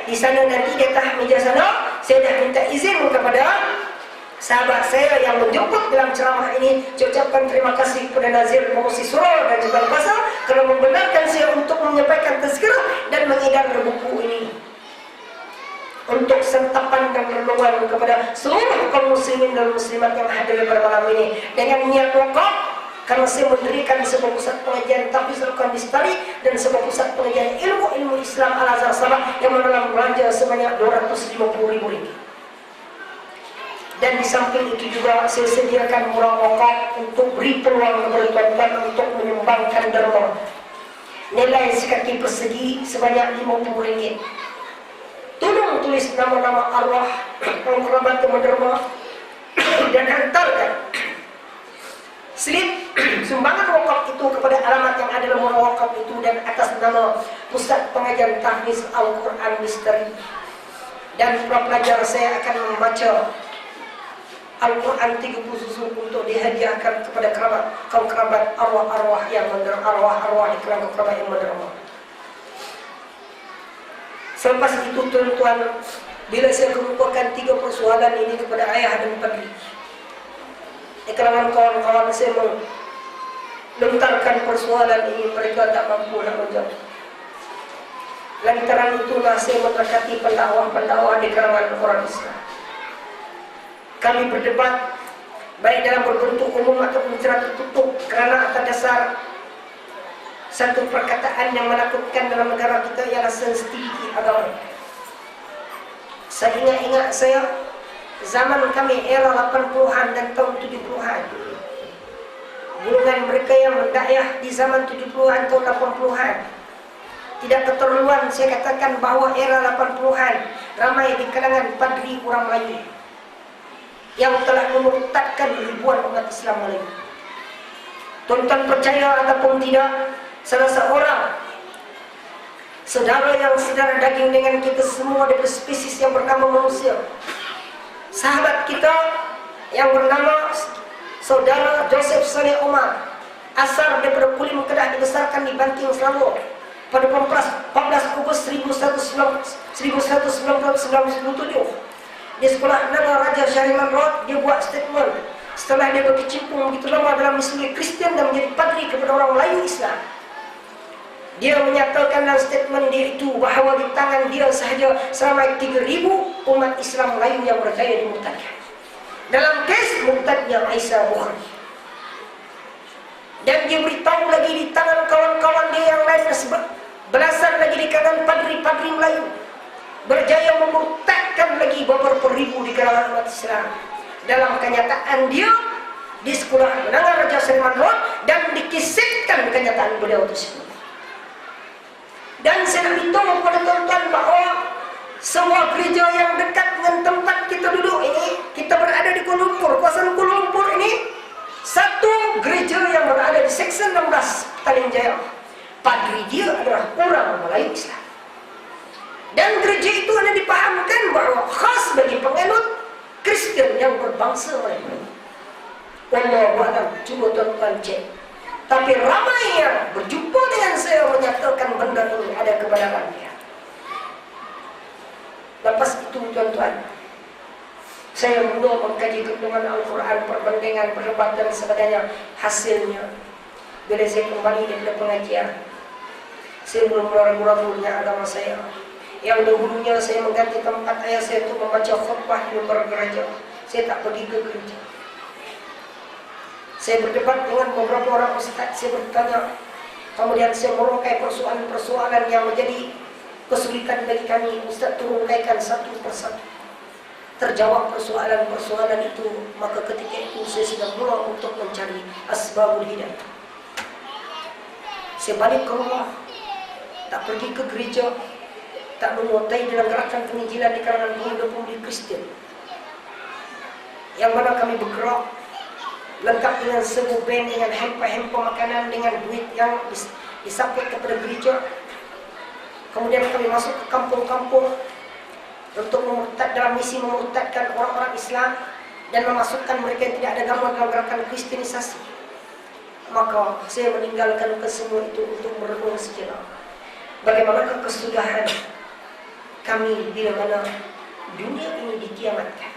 Di sana nanti di atas meja sana, saya dah minta izin kepada sahabat saya yang menjemput dalam ceramah ini. Saya ucapkan terima kasih kepada Nazir Pengurusi Surau dan Jabal Pasar kerana membenarkan saya untuk menyampaikan tazkirah dan mengedar buku ini untuk santapan dan perlindungan kepada seluruh kaum muslimin dan muslimat yang hadir pada malam ini. Dengan niat wakaf, karena saya mendirikan sebuah pusat pengajian Tahfiz Al-Quran Lestari dan sebuah pusat pengajian ilmu Islam Al-Azhar Sabah yang menelan belanja sebanyak RM250.000. Dan di samping itu juga saya sediakan murah wakaf untuk beri peluang kepada tuan-tuan untuk menyumbangkan derma. Nilai sekaki persegi sebanyak RM50. Tolong tulis nama-nama arwah kerabat teman derma dan hantarkan slip sumbangan wakaf itu kepada alamat yang ada dalam wakaf itu dan atas nama Pusat Pengajian Tahfiz Al-Quran Lestari. Dan para pelajar saya akan membaca Al-Quran 30 susu untuk dihadiahkan kepada kaum kerabat arwah-arwah yang menderma, arwah-arwah di kalangan kerabat yang menderma. Selepas itu tuan-tuan, bila saya kemukakan 3 persoalan ini kepada ayah dan padri, di kalangan kawan-kawan saya melontarkan persoalan ini, mereka tak mampu nak menjawab. Lantaran itulah saya mendekati pendakwah-pendakwah di kalangan orang Islam. Kami berdebat baik dalam berbentuk umum ataupun secara tertutup kerana atas dasar satu perkataan yang menakutkan dalam negara kita ialah sensitiviti agama. Saya ingat saya zaman kami era 80-an dan tahun 70-an. Golongan mereka yang mendakwah di zaman 70-an tahun 80-an. Tidak keterlaluan saya katakan bahawa era 80-an ramai di kalangan padri orang Melayu yang telah memurtadkan ribuan umat Islam Melayu. Tuan-tuan percaya ataupun tidak, salah seorang saudara yang saudara daging dengan kita semua dari spesies yang bernama manusia, sahabat kita yang bernama saudara Joseph Saleh Omar, asal daripada Kulim Kedah, dibesarkan di Banting Selangor pada 14 Ogos 1197 di sekolah Naga Raja Syahriman Road. Dia buat statement setelah dia berkecimpung begitu lama dalam misi Kristian dan menjadi padri kepada orang Melayu Islam. Dia menyatakan dalam statement dia itu bahawa di tangan dia sahaja seramai 3,000 umat Islam Melayu yang berdaya dimurtadkan. Dalam kes murtadnya Aisyah Bukhari. Dan dia beritahu lagi di tangan kawan-kawan dia yang lain, belasan lagi di kalangan padri-padri Melayu berjaya memurtadkan lagi beberapa ribu di kalangan umat Islam. Dalam kenyataan dia di sekolah Menengah Raja Syahriman Road dan dikisahkan kenyataan beliau tersebut. Dan saya beritahu kepada tuan-tuan bahawa semua gereja yang dekat dengan tempat kita duduk ini, kita berada di Kuala Lumpur, kawasan Kuala Lumpur ini, satu gereja yang berada di Seksyen 16 Petaling Jaya, padri dia adalah orang Melayu Islam. Dan gereja itu ada dipahamkan bahawa khas bagi penganut Kristian yang berbangsa Melayu. Wallahu a'lam, cuba tuan-tuan cek. Tapi ramai yang berjumpa dengan saya menyatakan benda ini ada kebenarannya. Lepas itu tuan-tuan, saya mula mengkaji kandungan Al-Quran, perbandingan, perdebat dan sebagainya. Hasilnya, bila saya kembali daripada pengajian, saya mula ragu-ragunya agama saya. Yang dahulunya saya mengganti tempat ayah saya untuk membaca khutbah di luar gereja. Saya tak pergi ke gereja. Saya berdebat dengan beberapa orang ustaz, saya bertanya. Kemudian saya merungkai persoalan-persoalan yang menjadi kesulitan bagi kami. Ustaz turunkan satu persatu. Terjawab persoalan-persoalan itu, maka ketika itu saya sudah mula untuk mencari asbabul hidayah. Saya balik ke rumah, tak pergi ke gereja, tak menyertai dalam gerakan penginjilan di kalangan pemuda-pemudi Kristen. Yang mana kami bergerak lengkap dengan sebuah band, dengan hempa-hempa makanan, dengan duit yang disapit kepada gereja. Kemudian kami masuk ke kampung-kampung untuk dalam misi memurtadkan orang-orang Islam dan memasukkan mereka yang tidak ada gabung dalam gerakan Kristenisasi. Maka saya meninggalkan kesemua itu untuk merenung sejenak. Bagaimanakah kesudahan kami bila mana dunia ini dikiamatkan?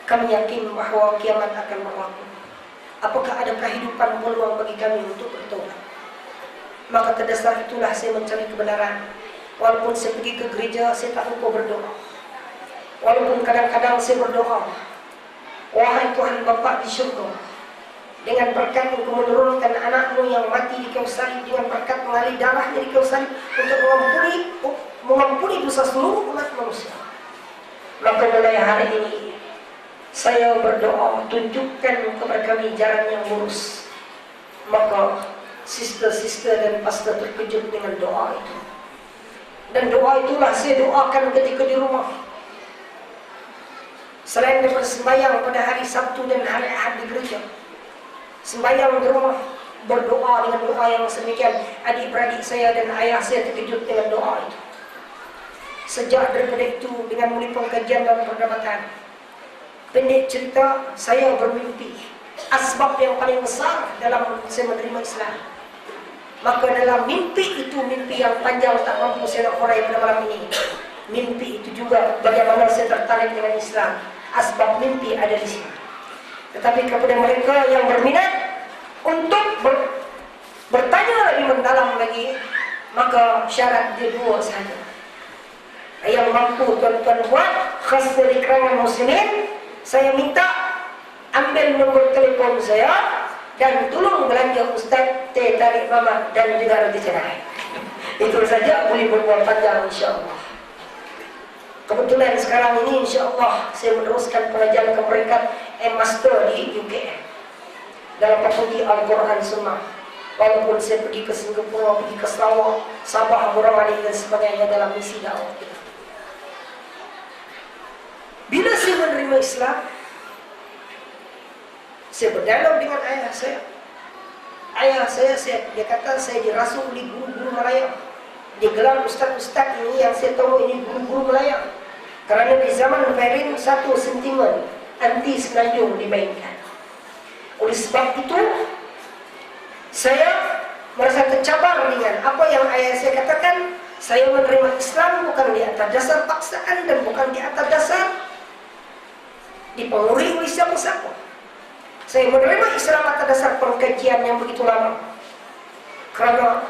Kami yakin bahawa kiamat akan berlaku. Apakah ada kehidupan peluang bagi kami untuk bertobat? Maka terdasar itulah saya mencari kebenaran. Walaupun saya pergi ke gereja, saya tak lupa berdoa. Walaupun kadang-kadang saya berdoa, wahai Tuhan Bapa di syurga, dengan berkat Engkau menurunkan anakmu yang mati di kayu salib, dengan berkat mengalir darahnya di kayu salib untuk mengampuni dosa seluruh umat manusia. Maka mulai hari ini saya berdoa, tunjukkan kepada kami jalan yang lurus. Maka sister-sister dan pastor terkejut dengan doa itu. Dan doa itulah saya doakan ketika di rumah. Selain daripada sembahyang pada hari Sabtu dan hari Ahad di gereja, sembahyang di rumah, berdoa dengan doa yang sedemikian. Adik-beradik saya dan ayah saya terkejut dengan doa itu. Sejak daripada itu, dengan mulai pengkajian dan perdebatan, pendek cerita, saya bermimpi. Asbab yang paling besar dalam saya menerima Islam. Maka dalam mimpi itu, mimpi yang panjang tak mampu saya nak urai pada malam ini. Mimpi itu juga bagaimana saya tertarik dengan Islam. Asbab mimpi ada di sini. Tetapi kepada mereka yang berminat untuk bertanya lebih mendalam lagi, maka syarat dia dua sahaja. Yang mampu tuan-tuan buat, khas dari kalangan muslimin, saya minta ambil nombor telefon saya dan tolong belanja Ustaz Teh Tarik Mama dan juga Roti Canai. Itu saja, boleh berbuat panjang insya-Allah. Kebetulan sekarang ini insya-Allah saya meneruskan pengajaran kemerdekaan Master di UK dalam fakulti Al-Quran Sunnah. Walaupun saya pergi ke Singapura, pergi ke Sarawak, Sabah, Boromani dan sebagainya dalam misi dakwah kita. Bila saya menerima Islam, saya berdialog dengan ayah saya. Ayah saya dia kata saya dirasuh oleh guru-guru Melayu. Dia gelar ustaz-ustaz ini yang saya tahu ini guru-guru Melayu. Kerana di zaman Fairin satu sentimen anti Semenanjung dimainkan. Oleh sebab itu, saya merasa tercabar dengan apa yang ayah saya katakan. Saya menerima Islam bukan di atas dasar paksaan dan bukan di atas dasar dipengaruhi oleh siapa-siapa. Saya menerima Islam atas dasar pengkajian yang begitu lama. Kerana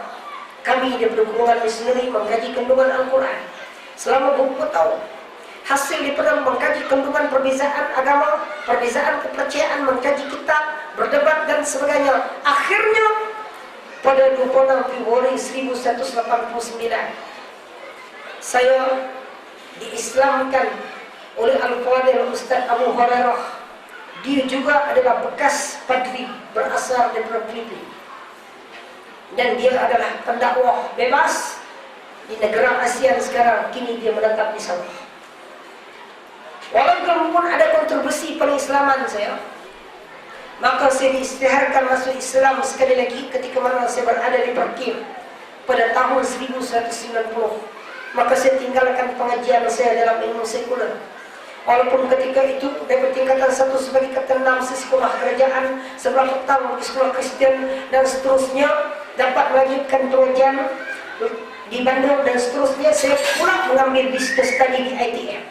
kami di perguruan misioneri mengkaji kandungan Al-Quran selama 20 tahun. Hasil daripada mengkaji kandungan perbezaan agama, perbezaan kepercayaan, mengkaji kitab, berdebat dan sebagainya. Akhirnya pada 26 Februari 1189 saya diislamkan oleh Al-Fadhil Ustaz Abu Hurairah. Dia juga adalah bekas padri berasal daripada Filipina. Dan dia adalah pendakwah bebas di negara ASEAN sekarang. Kini dia menetap di sana. Walaupun ada kontroversi pengislaman saya, maka saya diisytiharkan masuk Islam sekali lagi ketika mana saya berada di Perkim pada tahun 1190. Maka saya tinggalkan pengajian saya dalam ilmu sekuler. Walaupun ketika itu dari tingkatan 1 sebagai kapten 6 sekolah kerajaan, sebelah petang di sekolah Kristen dan seterusnya, dapat melanjutkan pengajian di Bandung dan seterusnya. Saya pula mengambil business study di ITM.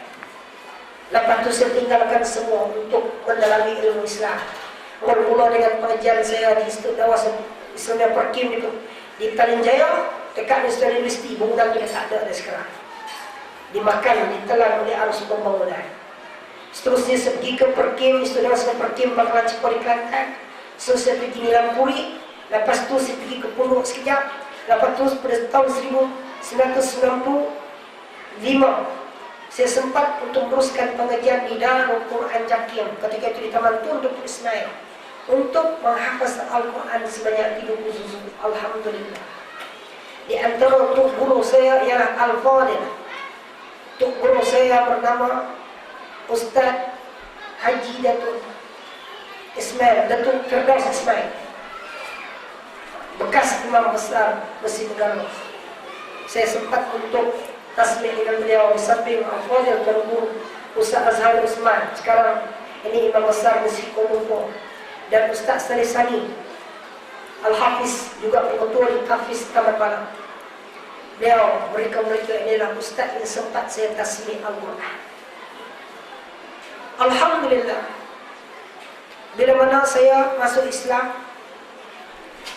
Lepas itu saya tinggalkan semua untuk mendalami ilmu Islam. Bermula dengan pengajian saya di Institut Dakwah Islam Perkim di Petaling Jaya, dekat Institut Universiti. Bangunan itu tak ada sekarang. Dimakan, ditelan oleh arus pembangunan. Seterusnya saya pergi ke Perkim, Institut Dakwah Islam Perkim, Bakalan Cipori Kelantan. So saya pergi Nilampuri. Lepas itu saya pergi ke Pondok sekejap. Lepas itu pada tahun 1995 saya sempat untuk meneruskan pengajian di Darul Quran Jakim. Ketika itu di Taman Tun Dr. Ismail. untuk menghafaz Al-Quran sebanyak 30 juz. Alhamdulillah. Di antara tuk guru saya ialah Al-Fadil. Tuk guru saya bernama Ustaz Haji Datuk Ismail, Datuk Firdaus Ismail, bekas imam besar Mesir Negara. Saya sempat untuk tasbih dengan beliau di samping Al-Fadil dan guru Ustaz Azhar Usman, sekarang ini imam besar Mesir Kuala Lumpur, dan Ustaz Salisani Al-Hafiz, juga ketua di Hafiz Taman Malang. Beliau, mereka inilah Ustaz yang sempat saya tasbih Al-Quran. Alhamdulillah. Bila mana saya masuk Islam,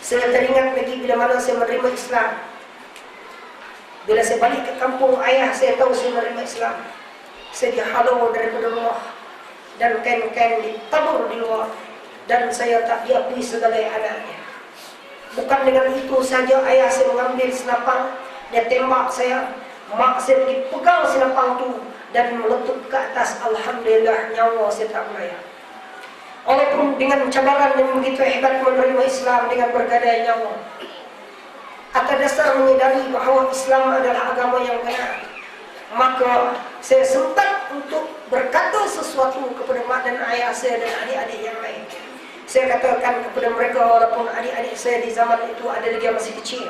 saya teringat lagi bila mana saya menerima Islam. Bila saya balik ke kampung ayah, saya tahu saya menerima Islam. Saya dihalau daripada rumah dan kain-kain ditabur di luar, dan saya tak diakui sebagai anaknya. Bukan dengan itu saja, ayah saya mengambil senapang, dia tembak saya. Mak saya pergi pegang senapang tu dan meletup ke atas. Alhamdulillah, nyawa saya tak melayang. Walaupun dengan cabaran yang begitu hebat menerima Islam dengan bergadai nyawa, atas dasar menyadari bahawa Islam adalah agama yang benar, maka saya sempat untuk berkata sesuatu kepada mak dan ayah saya dan adik-adik yang lain. Saya katakan kepada mereka, walaupun adik-adik saya di zaman itu ada lagi yang masih kecil,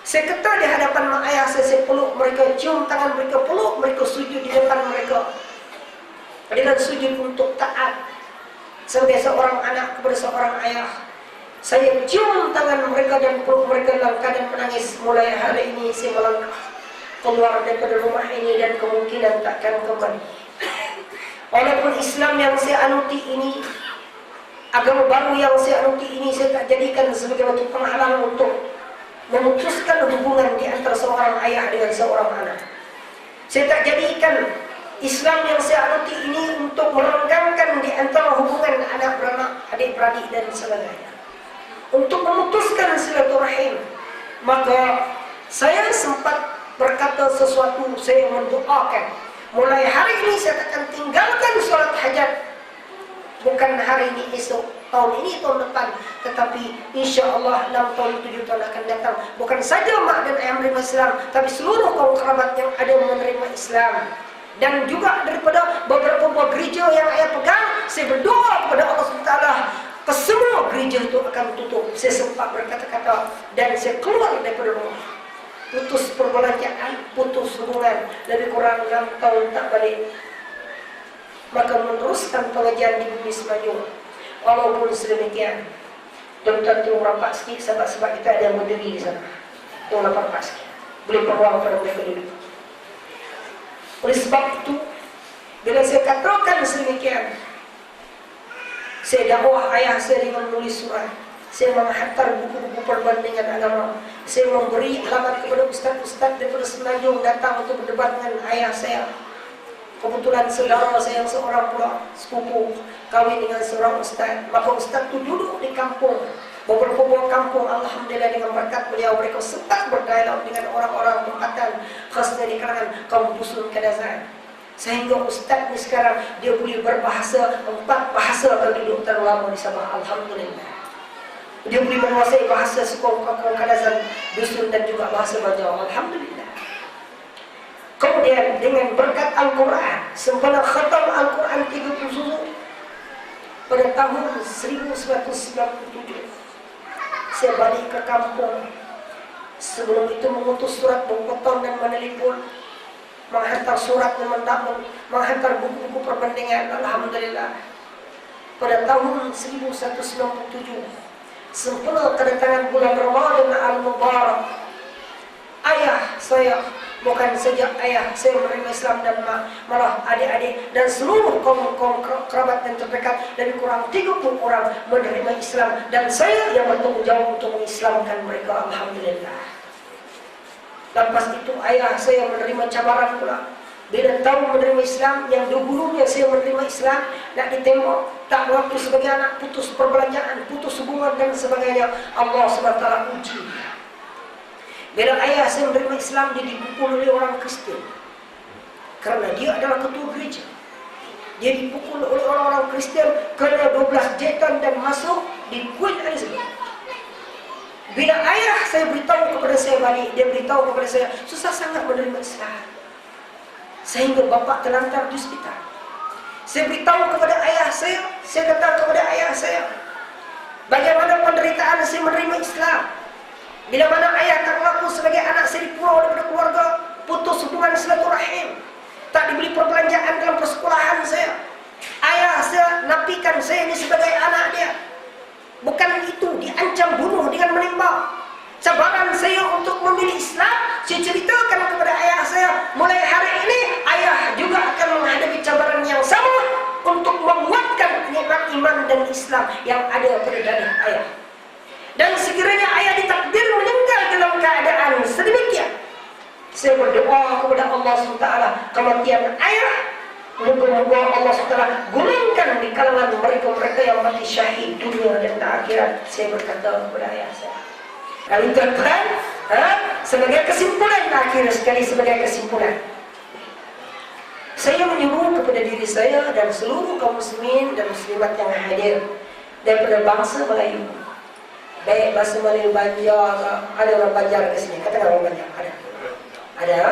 saya kata di hadapan mak ayah saya peluk mereka, cium tangan mereka, peluk mereka, sujud di depan mereka dengan sujud untuk taat sebagai seorang anak kepada seorang ayah. Saya cium tangan mereka dan peluk mereka dalam keadaan menangis. Mulai hari ini saya melangkah keluar daripada rumah ini dan kemungkinan takkan kembali. Walaupun Islam yang saya anuti ini, agama baru yang saya anuti ini, saya tak jadikan sebagai batu penghalang untuk memutuskan hubungan di antara seorang ayah dengan seorang anak. Saya tak jadikan Islam yang saya anuti ini untuk merenggangkan di antara hubungan anak beranak, adik-beradik dan sebagainya, untuk memutuskan silaturahim. Maka saya sempat berkata sesuatu, saya mendoakan, mulai hari ini saya akan tinggalkan solat hajat. Bukan hari ini, esok, tahun ini, tahun depan, tetapi insya Allah 6 tahun, 7 tahun akan datang. Bukan saja mak dan ayah menerima Islam, tapi seluruh kaum kerabat yang ada menerima Islam. Dan juga daripada beberapa buah gereja yang ayah pegang, saya berdoa kepada Allah SWT, kesemua gereja itu akan tutup. Saya sempat berkata-kata dan saya keluar daripada rumah, putus perbelanjaan, putus hubungan, lebih kurang 6 tahun tak balik. Maka meneruskan pengajian di Bumi Semaju. Walaupun sedemikian, tuan-tuan tolong rapat sikit, sebab kita ada yang berdiri di sana. Tolong rapat sikit, boleh peruang pada mereka dulu. Oleh sebab itu, bila saya katakan sedemikian, saya dakwah ayah saya dengan menulis surat, saya menghantar buku-buku perbandingan agama, saya memberi alamat kepada ustaz-ustaz daripada Semenanjung datang untuk berdebat dengan ayah saya. Kebetulan saudara saya yang seorang pula sepupu kahwin dengan seorang ustaz, maka ustaz itu duduk di kampung, beberapa buah kampung. Alhamdulillah dengan berkat beliau, mereka sempat berdialog dengan orang-orang tempatan, khasnya di kalangan kaum dusun Kadazan. Sehingga ustaz ni sekarang dia boleh berbahasa 4 bahasa penduduk terlama di Sabah. Alhamdulillah. Dia boleh menguasai bahasa suku kaum Kadazan, dusun dan juga bahasa Bajau. Alhamdulillah. Kemudian dengan berkat Al-Quran, sempena khatam Al-Quran 30 juz pada tahun 1997, saya balik ke kampung. Sebelum itu mengutus surat Bungkotong dan menelpon, menghantar surat dan menghantar buku-buku perbandingan. Alhamdulillah, pada tahun 1997, sempena kedatangan bulan Ramadan Al-Mubarak, ayah saya, bukan saja ayah saya menerima Islam dan malah adik-adik dan seluruh kaum kerabat dan terdekat, lebih kurang 30 orang menerima Islam, dan saya yang bertanggung jawab untuk mengislamkan mereka. Alhamdulillah. Lepas itu ayah saya menerima cabaran pula. Bila tahu menerima Islam, yang dahulunya saya menerima Islam, nak ditembak, tak mengaku sebagai anak, putus perbelanjaan, putus hubungan dan sebagainya, Allah SWT uji. Bila ayah saya menerima Islam, dia dipukul oleh orang Kristen, kerana dia adalah ketua gereja. Dia dipukul oleh orang-orang Kristian, kena 12 jeton dan masuk di Queen Elizabeth. Bila ayah saya beritahu kepada saya balik, dia beritahu kepada saya, susah sangat menerima Islam, sehingga bapa terlantar di hospital. Saya beritahu kepada ayah saya kata kepada ayah saya, bagaimana penderitaan saya menerima Islam. Bila mana ayah tak mengaku sebagai anak saya di pulau daripada keluarga, putus hubungan silaturahim, tak diberi perbelanjaan dalam persekolahan saya. Ayah saya nafikan saya ini sebagai anak dia. Bukan itu, diancam bunuh dengan menembak. Cabaran saya untuk memilih Islam, saya ceritakan kepada ayah saya, mulai hari ini ayah juga akan menghadapi cabaran yang sama untuk menguatkan nikmat iman dan Islam yang ada pada dada ayah. Dan sekiranya ayah ditakdir meninggal dalam keadaan sedemikian, saya berdoa kepada Allah SWT, kematian ayah, moga-moga Allah SWT gulingkan di kalangan mereka-mereka yang mati syahid dunia dan akhirat. Saya berkata kepada ayah saya. Lalu tuan-tuan, sebagai kesimpulan, akhir sekali sebagai kesimpulan, saya menyuruh kepada diri saya dan seluruh kaum muslimin dan muslimat yang hadir daripada bangsa Melayu, baik bahasa Melayu Banjar, ada orang Banjar ke sini, katakan orang Banjar, ada,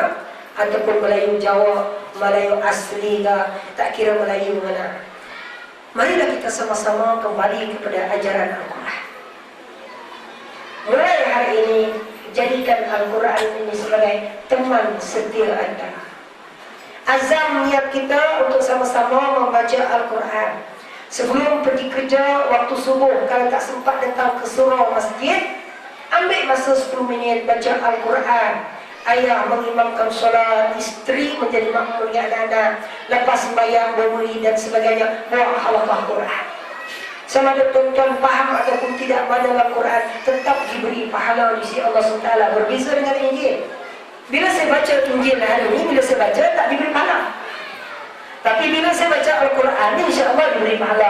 ataupun Melayu Jawa, Melayu asli ke, tak kira Melayu mana. Marilah kita sama-sama kembali kepada ajaran Al-Quran. Mulai hari ini, jadikan Al-Quran ini sebagai teman setia anda. Azam niat kita untuk sama-sama membaca Al-Quran. Sebelum pergi kerja, waktu subuh, kalau tak sempat datang ke surau masjid, ambil masa 10 minit baca Al-Quran. Ayah mengimamkan solat, isteri menjadi makmum dengan anak-anak, lepas sembahyang, berwudu dan sebagainya, buat halaqah Quran. Sama ada tuan-tuan faham ataupun tidak mana Al-Quran, tetap diberi pahala di sisi Allah SWT. Berbeza dengan Injil. Bila saya baca Injil hari ini, bila saya baca tak diberi pahala. Tapi bila saya baca Al-Quran, insya-Allah diberi pahala.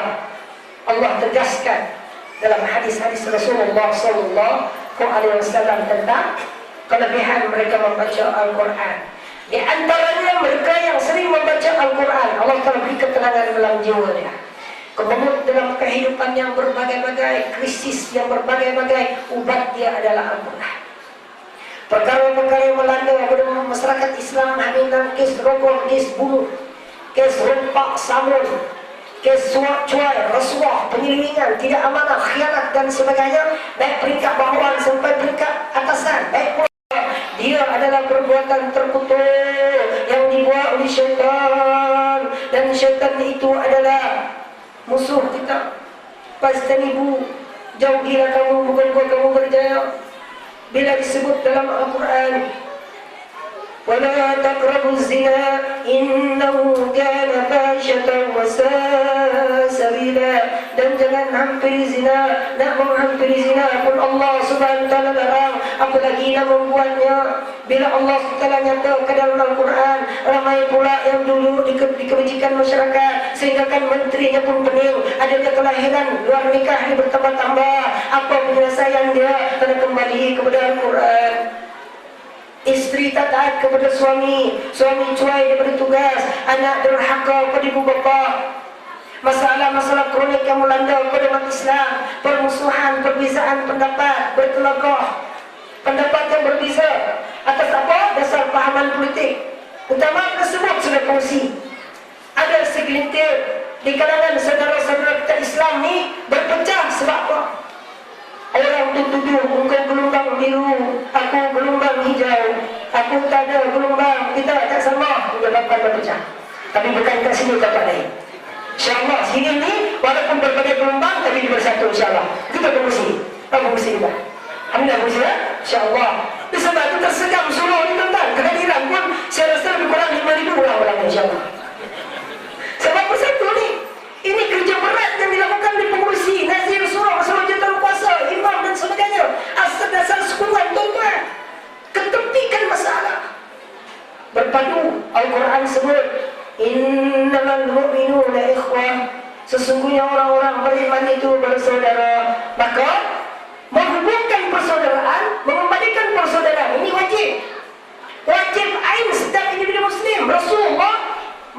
Allah tegaskan dalam hadis-hadis Rasulullah SAW tentang kelebihan mereka membaca Al-Quran. Di antaranya mereka yang sering membaca Al-Quran, Allah telah beri ketenangan dalam jiwa dia. Kemudian dalam kehidupan yang berbagai-bagai, krisis yang berbagai-bagai, ubat dia adalah Al-Quran. Perkara-perkara yang melanda kepada masyarakat Islam, hamilan kes rokok, kes bunuh, kes rompak samun, kes suap cuai, rasuah, penyelewengan, tidak amanah, khianat dan sebagainya, baik peringkat bawahan sampai peringkat atasan, baik pula dia adalah perbuatan terkutuk yang dibuat oleh syaitan, dan syaitan itu adalah musuh kita. Fastanibu, jauhilah kamu, bukan kamu berjaya. Bila disebut dalam Al-Quran, وَلَا تَقْرَبُوا الزِّنَا إِنَّهُ كَانَ فَاحِشَةً وَسَاءَ سَبِيلًا, dan jangan hampiri zina. Nak menghampiri zina pun Allah Subhanahu wa taala larang, apalagi nak membuatnya. Bila Allah SWT nyatakan dalam Al-Quran, ramai pula yang dulu di kebajikan masyarakat, sehingga kan menterinya pun pening, adanya kelahiran luar nikah ini bertambah-tambah. Apa penyelesaian dia? Kena kembali kepada Al-Quran. Isteri tak taat kepada suami, suami cuai daripada tugas, anak derhaka kepada ibu bapa. Masalah-masalah kronik yang melanda pada umat Islam, permusuhan, perbezaan pendapat, berkelagah, pendapat yang berbeza atas apa? Dasar pahaman politik. Utama tersebut sudah kongsi. Ada segelintir di kalangan saudara-saudara kita Islam ni berpecah sebab apa? Orang tu tuduh, engkau gelombang biru, aku gelombang hijau, aku tak ada gelombang, kita tak sama. Menyebabkan berpecah. Tapi bukan kat sini tempat lain. InsyaAllah sini ni walaupun berbagai gelombang, tapi bersatu insyaAllah. Kita berfungsi. Apa fungsi kita? Alhamdulillah fungsi ya? InsyaAllah. Sebab itu tersegang suruh ni tuan-tuan. Kehadiran pun saya rasa lebih kurang 5,000 orang insyaAllah. Sebab bersatu ni, ini kerja berat yang dilakukan di pengurusi, nazir surah, bersama jawatan kuasa, imam dan sebagainya. Asal dasar sekutuan tuan-tuan, ketepikan masalah. Berpadu, Al-Quran sebut, innamal mu'minuna ikhwah, sesungguhnya orang-orang beriman itu bersaudara. Maka menghubungkan persaudaraan, mengembalikan persaudaraan, ini wajib. Wajib ain setiap individu muslim. Rasulullah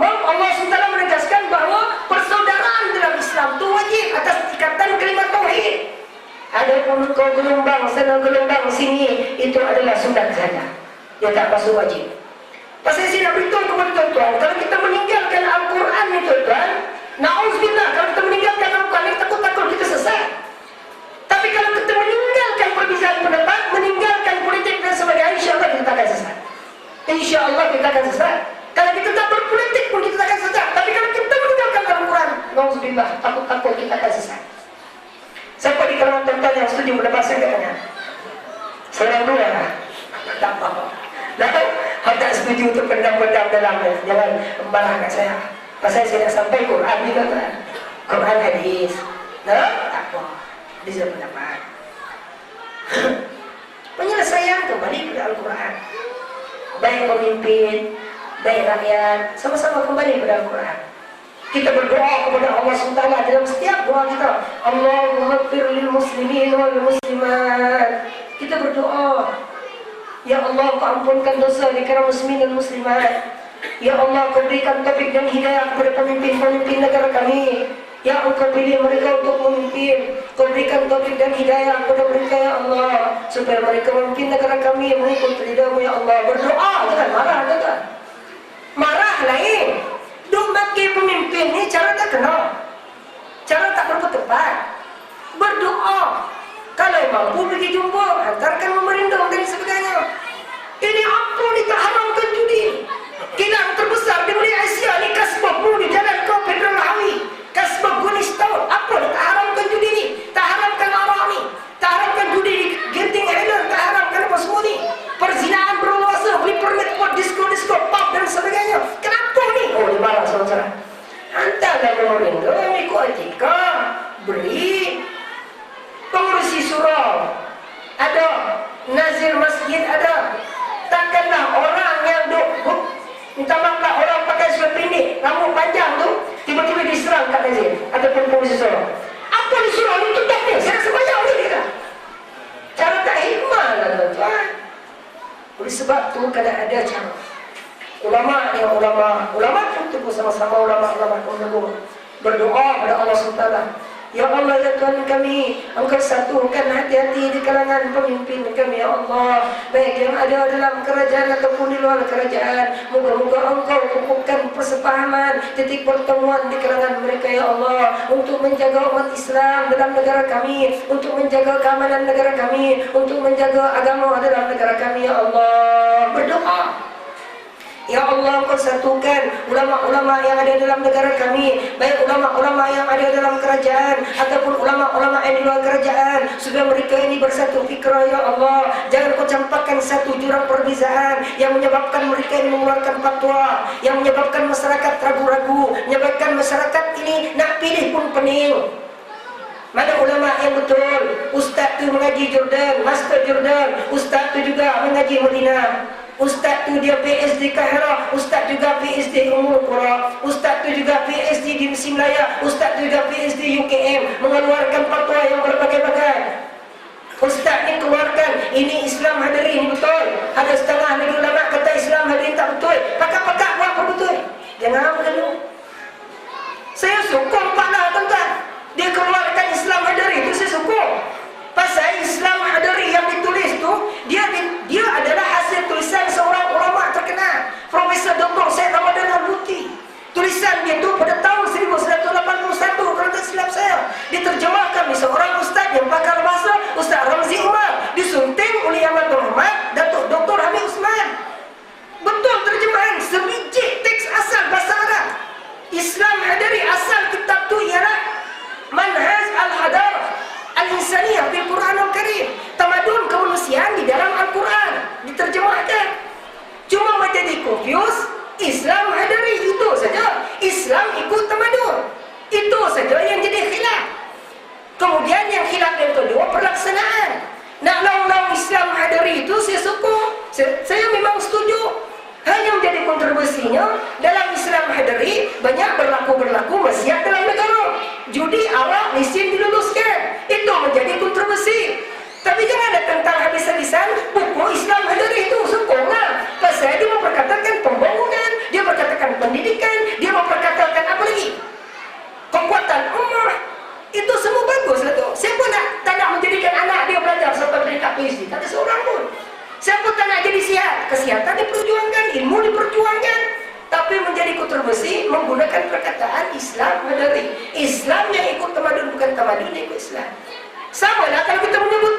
Allah SWT menegaskan bahawa Adapun kau gelombang sana gelombang sini, itu adalah sunat saja. Dia tak masuk wajib. Pasal saya nak beritahu kepada tuan-tuan, kalau kita meninggalkan Al-Quran ni tuan-tuan, na'udzubillah, kalau kita meninggalkan Al-Quran ni takut-takut kita sesat. Tapi kalau kita meninggalkan perbezaan pendapat, meninggalkan politik dan sebagainya, insya-Allah kita tak akan sesat. Insya-Allah kita akan sesat. Kalau kita tak berpolitik pun kita tak akan sesat. Tapi kalau kita meninggalkan Al-Quran, na'udzubillah, takut-takut kita akan sesat. Siapa di kalangan tuan-tuan yang setuju pendapat saya katanya? Seorang dua lah. Tak apa-apa. Lalu, saya tak setuju untuk pendam-pendam dalam. Jangan marah kat saya. Pasal saya dah sampai Quran ni kan. Quran hadis. Tak apa. Hadis dan pendapat. Penyelesaian kembali kepada Al-Quran. Baik pemimpin, baik rakyat, sama-sama kembali kepada Al-Quran. Kita berdoa kepada Allah SWT dalam setiap doa kita. Allahumma ighfir lil muslimin wal muslimat. Kita berdoa, ya Allah, kau ampunkan dosa di kalangan muslimin dan muslimat. Ya Allah, kau berikan taufik dan hidayah kepada pemimpin-pemimpin negara kami. Ya Engkau pilih mereka untuk memimpin. Kau berikan taufik dan hidayah kepada mereka, ya Allah, supaya mereka memimpin negara kami mengikut ridha-Mu, ya Allah. Berdoa, jangan marah, tuan. Marah lain. Duk bagi pemimpin ni cara tak kena, cara tak bertepat. Berdoa, kalau mampu pergi jumpa, hantarkan memerintah dan sebagainya. Ini apa ni tak haramkan judi? Kilang terbesar di Malaysia Asia ni Kasbah di Jalan Kau Federal Hawi, Kasbah Gunis Town. Apa ni tak haramkan judi ni? Tak haramkan arak ni, tak haramkan judi di Genting Island, tak haramkan apa semua ni. Perzinaan berluasa, beli permit buat disco-disco, pub dan sebagainya. Kenapa ni? Oh, dia marah saudara. Hantarlah pemerintah, ikut etika, beri pengurusi surau ada, nazir masjid ada. Takkanlah orang yang minta maaf, orang pakai seluar pendek, rambut panjang tu, tiba-tiba diserang kat nazir ataupun pengurusi surau. Apa di surau ni tutup ni? Saya rasa banyak orang ni kan? Cara tak hikmah lah tuan-tuan. Oleh sebab tu kalau ada cara ulama yang ulama pun bersama-sama ulama berdoa kepada Allah SWT. Ya Allah, ya Tuhan kami, Engkau satukan hati-hati di kalangan pemimpin kami, ya Allah, baik yang ada dalam kerajaan ataupun di luar kerajaan. Moga-moga Engkau kukuhkan persepahaman, titik pertemuan di kalangan mereka, ya Allah, untuk menjaga umat Islam dalam negara kami, untuk menjaga keamanan negara kami, untuk menjaga agama dalam negara kami, ya Allah. Berdoa, ya Allah, Engkau satukan ulama-ulama yang ada dalam negara kami, baik ulama-ulama yang ada dalam kerajaan ataupun ulama-ulama yang di luar kerajaan, supaya mereka ini bersatu fikrah, ya Allah. Jangan Kau campakkan satu jurang perbezaan yang menyebabkan mereka ini mengeluarkan fatwa, yang menyebabkan masyarakat ragu-ragu, menyebabkan masyarakat ini nak pilih pun pening. Mana ulama yang betul? Ustaz tu mengaji Jordan, Master Jordan, Ustaz tu juga mengaji Madinah. Ustaz tu dia PhD Kahira, Ustaz juga PhD Ummul Qura, Ustaz tu juga PhD di Mesin Melaya, Ustaz tu juga PhD UKM, mengeluarkan fatwa yang berbagai-bagai. Ustaz ni keluarkan, ini Islam hadiri, ini betul. Ada setengah lagi ulama kata Islam hadiri tak betul. Pakak-pakak buat apa betul? Jangan berlalu. Saya sokong Pak Lah, tuan-tuan. Dia keluarkan Islam hadiri itu saya sokong. Pasal Islam hadiri yang ditulis tu, dia adalah hasil tulisan seorang ulama terkenal, Profesor Dr. Syed Ramadan Al-Buti. Tulisan dia tu pada tahun 1981 kalau tak silap saya, diterjemahkan oleh seorang ustaz yang pakar bahasa, Ustaz Ramzi Umar, disunting oleh Yang Terhormat Datuk Dr. Hamid Usman. Betul terjemahan, sebiji teks asal bahasa Arab. Islam hadiri asal kitab tu ialah Manhaj Al-Hadarah Al-Insaniyah bil Quran Al-Karim, tamadun kemanusiaan di dalam Al-Quran, diterjemahkan. Cuma menjadi confuse, Islam hadiri itu saja, Islam ikut tamadun, itu saja yang jadi khilaf. Kemudian yang khilaf yang kedua pelaksanaan. Nak lawan Islam hadiri itu saya sokong, saya memang setuju. Hanya menjadi kontroversinya dalam Islam hadiri banyak berlaku maksiat dalam negara. Judi, arak, lisin diluluskan. Itu menjadi kontroversi. Tapi jangan ada tentang habis-habisan buku Islam hadiri itu sokonglah. Pasal dia memperkatakan pembangunan, dia memperkatakan pendidikan, dia memperkatakan apa lagi? Kekuatan ummah. Itu semua baguslah tu. Siapa tak nak menjadikan anak menjadi kontroversi menggunakan perkataan Islam Madari. Islam yang ikut tamadun, bukan tamadun yang ikut Islam. Sama lah kalau kita menyebut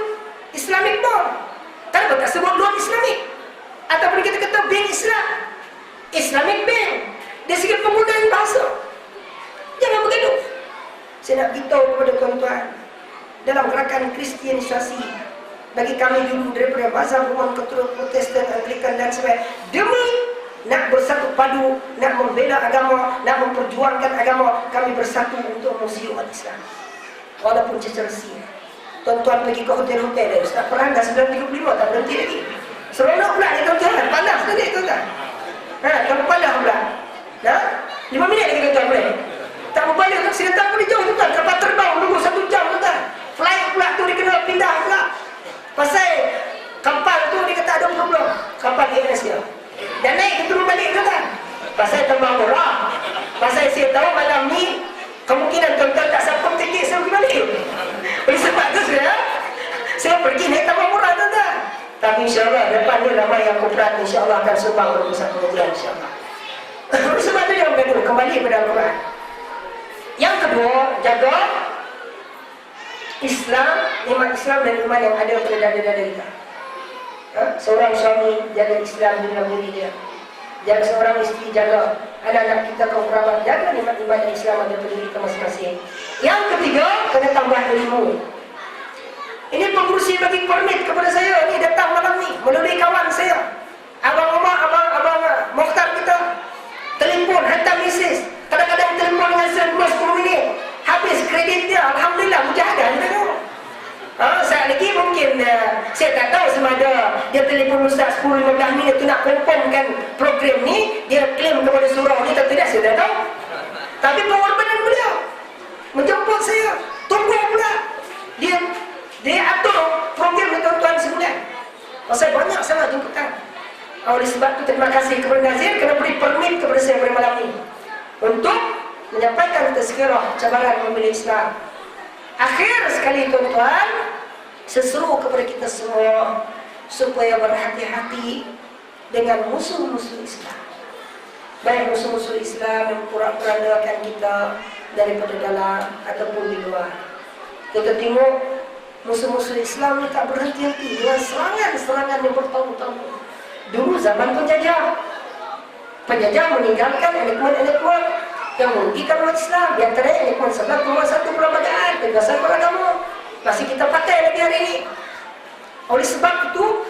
Islamic Mall, kan kita sebut non Islamik, ataupun kita kata bank Islam, Islamic Bank. Dari segi penggunaan bahasa, jangan begitu. Saya nak beritahu kepada tuan-tuan, dalam gerakan Kristianisasi, bagi kami dulu daripada mazhab Roman Katolik, Protestan, Anglikan dan sebagainya, demi nak bersatu padu, nak membela agama, nak memperjuangkan agama, kami bersatu untuk museum Islam. Walaupun secara sia. Tuan-tuan pergi ke hotel-hotel dia, Ustaz Farhan dah 9.35, tak berhenti lagi. Seronok pula ni tuan-tuan, panas tadi tuan-tuan. Kamu panas pula. 5 minit lagi tuan-tuan boleh? Tak berbalik, saya datang pun dia jauh tuan-tuan, tempat terbang tunggu 1 jam tuan-tuan. Flight pula tu dia kena pindah pula. Pasal kapal tu dia kata ada problem, kapal ANS dia. Dan naik kita balik tuan-tuan. Pasal tambah murah. Pasal saya tahu malam ni kemungkinan tuan-tuan tak sanggup tiket saya pergi balik. Oleh sebab tu saya pergi naik tambah murah tuan-tuan. Tapi insyaAllah depan ni ramai yang kumpulan, insyaAllah akan sumbang untuk pusat pengajian insyaAllah. Oleh sebab tu jangan gaduh, kembali pada Al-Quran. Yang kedua, jaga Islam, iman Islam dan iman yang ada pada dada-dada kita. Seorang suami jaga Islam di dalam diri dia, jaga seorang isteri, jaga anak-anak kita, kaum kerabat, jaga iman dan Islam ada pada diri kita masing-masing. Yang ketiga, kena tambah ilmu. Ini pengurusi bagi permit kepada saya ni datang malam ni melalui kawan saya, Abang Omar, Abang Mokhtar kita. Telefon, hantar mesej. Kadang-kadang telefon dengan saya 10 minit. Habis kredit dia, alhamdulillah, mujahadah dia tu. Saat lagi mungkin saya tak tahu sama ada dia telefon Ustaz 10-15 minit tu nak confirmkan program ni, dia klaim kepada surau ni, tapi tidak, saya tak tahu. Tapi pengorbanan beliau menjemput saya, tunggu pula dia atur program ni tuan-tuan sebulan. Pasal banyak sangat jemputan. Oleh sebab tu terima kasih kepada Nazir kerana beri permit kepada saya pada malam ini untuk menyampaikan tazkirah cabaran memilih Islam. Akhir sekali tuan-tuan, seseru kepada kita semua supaya berhati-hati dengan musuh-musuh Islam. Baik musuh-musuh Islam yang pura-purandakan kita daripada dalam ataupun di luar. Kita tengok musuh-musuh Islam ni tak berhenti-henti dengan serangan-serangan yang bertahun-tahun. Dulu zaman penjajah meninggalkan enigma-enigma yang merugikan umat Islam. Di antaranya enigma 11,1 perlembagaan, kebebasan beragama, masih kita pakai lagi hari ini. Oleh sebab itu,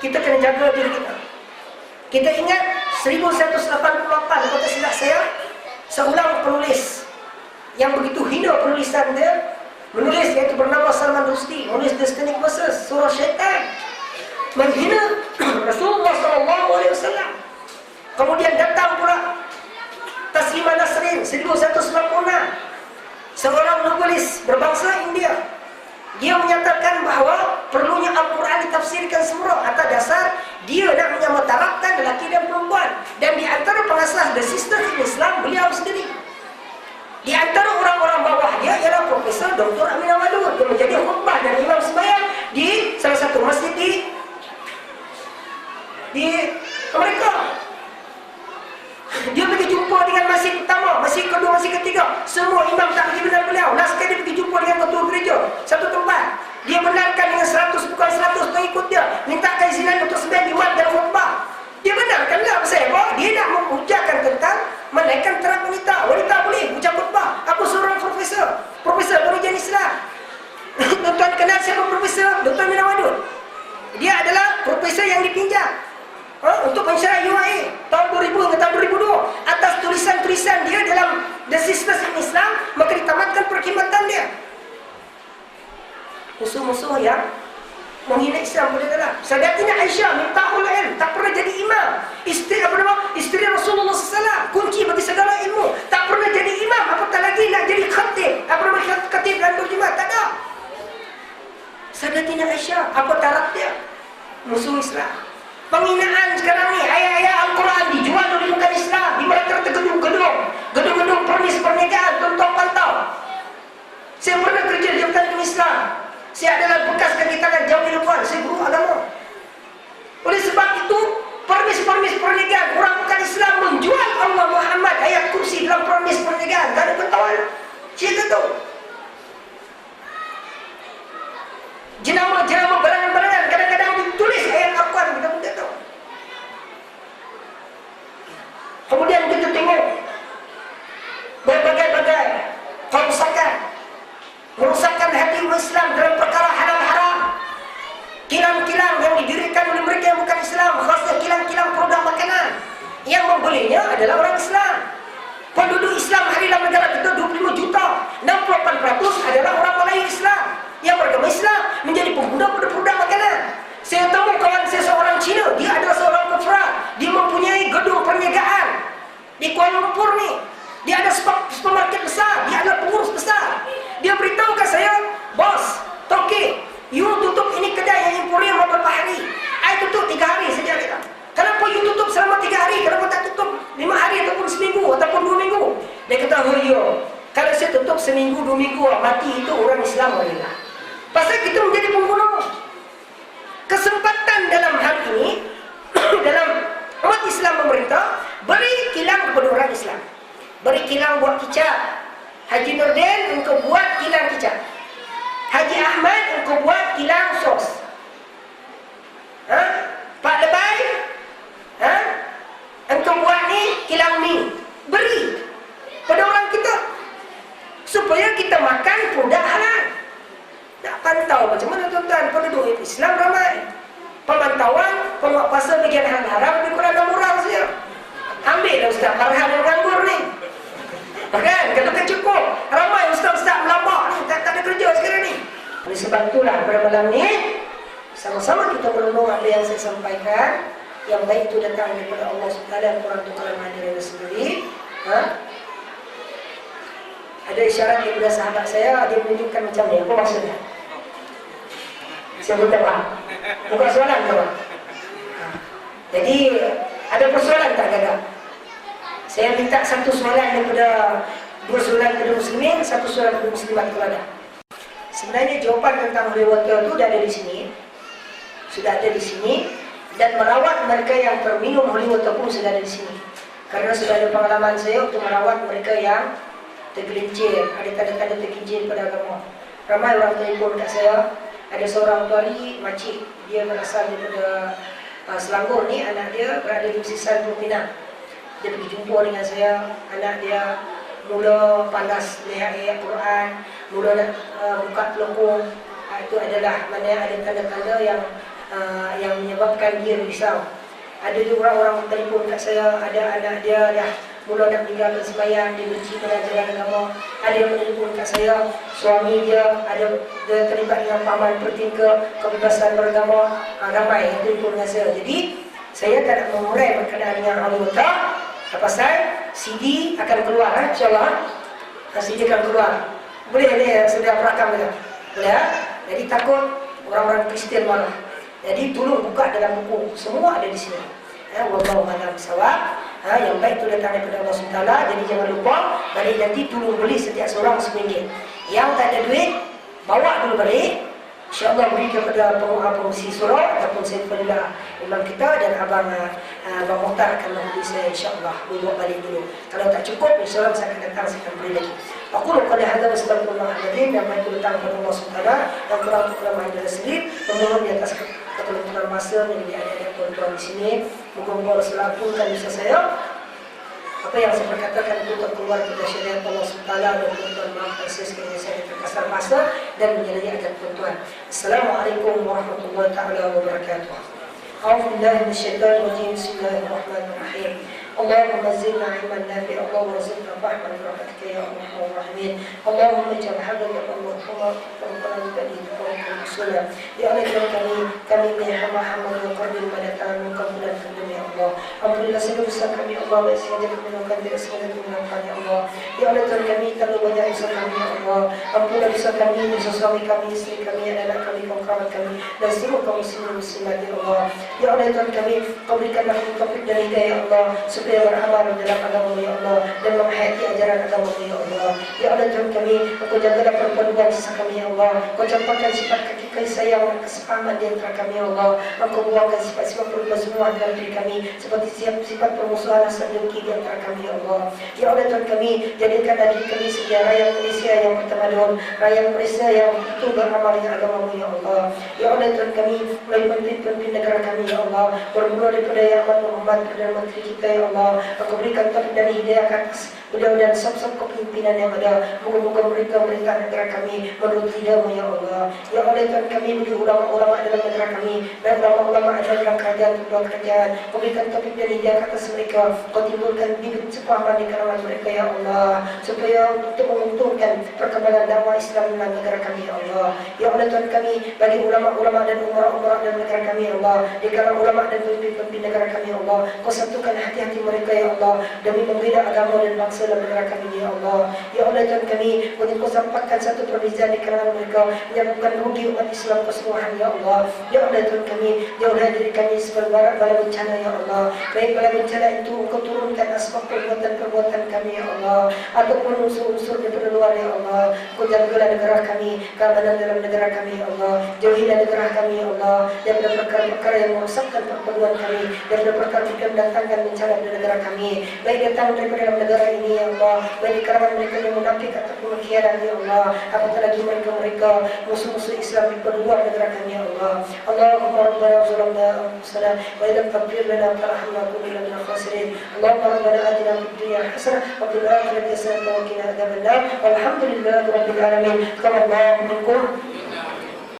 kita kena jaga diri kita. Kita ingat 1188, kata silap saya, seorang penulis yang begitu hina penulisan dia, menulis iaitu bernama Salman Rushdie, menulis The Satanic Verses, surah syaitan, menghina Rasulullah SAW. Kemudian datang pula Taslimah Nasrin 1196, seorang novelis berbangsa India. Dia menyatakan bahawa perlunya Al-Quran ditafsirkan semua atas dasar dia nak menyamaratakan lelaki dan perempuan. Dan di antara pengasas The Sisters in Islam, beliau sendiri. Di antara orang-orang bawah dia ialah Profesor Dr. Amin Awadud yang menjadi khutbah dan imam sembahyang di salah satu masjid di Amerika. Dia pergi jumpa dengan masjid utama, masjid kedua, masjid ketiga. Semua imam tak pergi benar beliau. Last kali dia pergi jumpa dengan ketua gereja satu tempat. Dia benarkan dengan 100, bukan 100 pengikut dia, minta keizinan untuk sembahyang jumat dan khutbah. Dia benarkanlah pasal apa? Dia nak mengujarkan tentang menaikkan taraf wanita. Wanita boleh ucap khutbah. Aku seorang profesor pengajian Islam. Tuan-tuan kenal siapa Profesor Dr. Amin Awadud? Dia adalah profesor yang dipinjam untuk pensyarah UAE tahun 2000 hingga tahun 2002 atas tulisan-tulisan dia dalam The Sisters in Islam, maka ditamatkan perkhidmatan dia. Musuh-musuh yang menghina Islam pada dalam. Sayyidatina Aisyah Miftahul Ilm, tak pernah jadi imam. Isteri Rasulullah SAW, kunci bagi segala ilmu, tak pernah jadi imam, apatah lagi nak jadi khatib. Khatib dan berjumat, tak ada. Sayyidatina Aisyah, apa taraf dia? Musuh Islam. Penghinaan sekarang ni, ayat-ayat Al-Quran dijual oleh bukan Islam, dimerata gedung-gedung pernis perniagaan, tuan-tuan pantau. Saya pernah kerja di Jabatan Islam. Saya adalah bekas kaki tangan jauh di luar, saya guru agama. Oleh sebab itu, permis perniagaan orang bukan Islam menjual Muhammad ayat kursi dalam promis perniagaan, tak ada pengetahuan. Cerita tu. Jenama-jenama barangan-barangan kadang-kadang ditulis ayat Al-Quran, kita pun tak tahu. Kemudian kita tengok berbagai-bagai merusakan hati Islam dalam perkara halal haram. Kilang-kilang yang didirikan oleh mereka yang bukan Islam, khususnya kilang-kilang produk makanan, yang membelinya adalah orang Islam. Penduduk Islam hari dalam negara kita 25 juta, 68% adalah orang Melayu Islam yang beragama Islam, menjadi pengguna produk makanan. Saya tahu kawan saya seorang Cina, dia adalah seorang kafir, dia mempunyai gedung perniagaan di Kuala Lumpur ni. Dia ada supermarket besar, dia adalah pengurus besar. Dia beritahu ke saya, bos, toke, you tutup ini kedai yang Emporium beberapa hari. I tutup 3 hari saja kita. Kenapa you tutup selama 3 hari? Kenapa tak tutup 5 hari ataupun seminggu ataupun 2 minggu? Dia kata, oh ya, kalau saya tutup seminggu 2 minggu, mati itu orang Islam bolehlah. Pasal kita menjadi pembunuh. Kesempatan dalam hal ini, dalam umat Islam pemerintah, beri kilang kepada orang Islam. Beri kilang buat kicap. Haji Nurdin, engkau buat kilang kicap. Haji Ahmad, engkau buat kilang sos. Pak Lebai, engkau buat ni kilang mie. Beri pada orang kita, supaya kita makan produk halal. Tak pantau macam mana tuan-tuan, penduduk Islam ramai. Pemantauan, penguasa bagian haram lebih kurang 6 orang saja. Ambil dah Ustaz Farhan yang nganggur ni. Kan? Kalau kan cukup. Ramai Ustaz-Ustaz melambak ni, tak ada kerja sekarang ni. Oleh sebab itulah pada malam ni, sama-sama kita merenung apa yang saya sampaikan. Yang baik itu datang daripada Allah SWT dan Quran Tuhan Hadirin sendiri. Ada isyarat daripada sahabat saya, dia menunjukkan macam ni. Apa maksudnya? Saya belum faham. Bukan soalan ke? Jadi, ada persoalan tak gagap? Saya minta satu soalan daripada 2 soalan kepada muslimin, 1 soalan kepada muslimat kalau ada. Sebenarnya jawapan tentang holy water itu dah ada di sini. Sudah ada di sini. Dan merawat mereka yang terminum holy water pun sudah ada di sini. Karena sudah ada pengalaman saya untuk merawat mereka yang tergelincir, ada tanda-tanda tergelincir pada agama. Ramai orang telefon kat saya. Ada seorang tuari, makcik, dia berasal daripada Selangor ni, anak dia berada di Sisal Pinang. Dia pergi jumpa dengan saya, anak dia mula panas melihat ayat Quran, mula nak buka telekung. Itu adalah mana ada tanda-tanda yang menyebabkan dia risau. Ada juga orang-orang telefon kat saya, ada anak dia dah mula nak meninggalkan sembahyang, dia benci pelajaran agama. Ada yang telefon kat saya, suami dia dia terlibat dengan pahaman pertingkah kebebasan beragama. Ramai yang telefon dengan saya. Jadi saya tak nak mengurai berkenaan dengan anggota. Pasal CD akan keluar, insyaAllah. CD akan keluar. Boleh ni sudah perakam dia. Boleh. Jadi takut orang-orang Kristian malah. Jadi tolong buka dalam buku, semua ada di sini. Wallahu a'lam bishawab. Yang baik itu datang daripada Allah SWT. Jadi jangan lupa balik nanti tolong beli setiap seorang RM1. Yang tak ada duit, bawa dulu balik. InsyaAllah beri kepada pengisi surau ataupun Saifullah imam kita, dan Abang Mukhtar akan memberi saya insyaAllah. Bawa balik dulu. Kalau tak cukup, insyaAllah saya akan datang, saya akan beri lagi. Aku qala hadza wassalamualaikum dan baik itu datang kepada Allah SWT dan kurang Mahdi sendiri. Memohon di atas keteluturan masa yang ada tuan-tuan di sini. Moga-moga selapunkan bisa saya. Apa yang saya perkatakan itu terkeluar dari syariat Allah SWT, dan tuan-tuan maafkan saya sekiranya saya terkasar masa dan menyalahikan tuan-tuan. Assalamualaikum warahmatullahi wabarakatuh. A'udzu billahi minasyaitonir rajim. Bismillahirrahmanirrahim. اللهم زدنا علما نافعا اللهم وارزقنا فهما برحمتك يا ارحم الراحمين اللهم اجعل هذا اليوم مرحوما وربنا بني وصلى يا kami ni hamba-hamba yang qadir pada tangan Engkau bulan kedua ya Allah. Alhamdulillah segala usaha kami Allah, baik saja kemenangan dari segala kemenangan ya Allah. Ya Allah Tuhan kami, terlalu banyak usaha kami ya Allah. Ampunlah dosa kami, dosa suami kami, isteri kami, anak-anak kami, kawan kami, dan seluruh kaum muslimin muslimat ya Allah. Ya Allah Tuhan kami, Kau berikanlah taufik dan hidayah ya Allah. supaya beramal dalam agama ya Allah dan menghayati ajaran agama ya Allah. Ya Allah Tuhan kami, Engkau jagalah perempuan sisa kami ya Allah. Engkau campurkan sifat kasih sayang dan kesepahaman di antara kami ya Allah. Engkau buangkan sifat-sifat perubah semua dalam diri kami, seperti sifat permusuhan dan dengki di antara kami ya Allah. Ya Allah Tuhan kami, jadikan diri kami sebagai rakyat Malaysia yang bertamadun, rakyat Malaysia yang betul beramal dengan agama ya Allah. Ya Allah Tuhan kami, melalui pemimpin negara kami ya Allah, bermula daripada yang amat Muhammad Perdana Menteri kita ya Allah. Engkau berikan taufik dan hidayah ke atas beliau dan sop-sop kepimpinan yang ada. Moga-moga mereka merintah negara kami menurut ridha-Mu ya Allah. Ya Allah Tuhan kami, bagi ulama-ulama dalam negara kami dan ulama-ulama dalam kerajaan kedua kerajaan, Kau berikan taufik dan hidayah ke atas mereka. Kau timbulkan bibit sepahaman di kalangan mereka ya Allah, supaya untuk menguntungkan perkembangan dakwah Islam dalam negara kami ya Allah. Ya Allah Tuhan kami, bagi ulama-ulama dan umrah-umrah dalam negara kami ya Allah, di kalangan ulama dan pemimpin negara kami ya Allah, Kau satukan hati-hati mereka ya Allah demi membela agama dan bangsa dalam negara kami ya Allah. Ya Allah Tuhan kami, untuk Kau sampaikan satu perbezaan di kalangan mereka, menyebabkan rugi umat Islam keseluruhan ya Allah. Ya Allah Tuhan kami, jauhlah diri kami sebab bala bencana ya Allah. Baik bala bencana itu Engkau turunkan asbab perbuatan-perbuatan kami ya Allah, ataupun unsur-unsur daripada luar ya Allah. Kau jagalah negara kami, keamanan dalam negara kami ya Allah. Jauhilah negara kami ya Allah daripada perkara-perkara yang merosakkan perpaduan kami, daripada perkara yang mendatangkan bencana di negara kami, baik datang daripada dalam negara ini ya Allah, baik di kalangan mereka yang munafik ataupun mengkhianat ya Allah, apatah lagi mereka musuh-musuh Islam di luar negara kami ya Allah. Allahumma rabbana zalamna anfusana wa illam taghfir lana wa tarhamna kunna minal khasirin. Allahumma rabbana atina fid dunya hasanah wa fil akhirati hasanah wa qina adzabannar. Walhamdulillahi rabbil alamin. Taqabbalallahu minkum.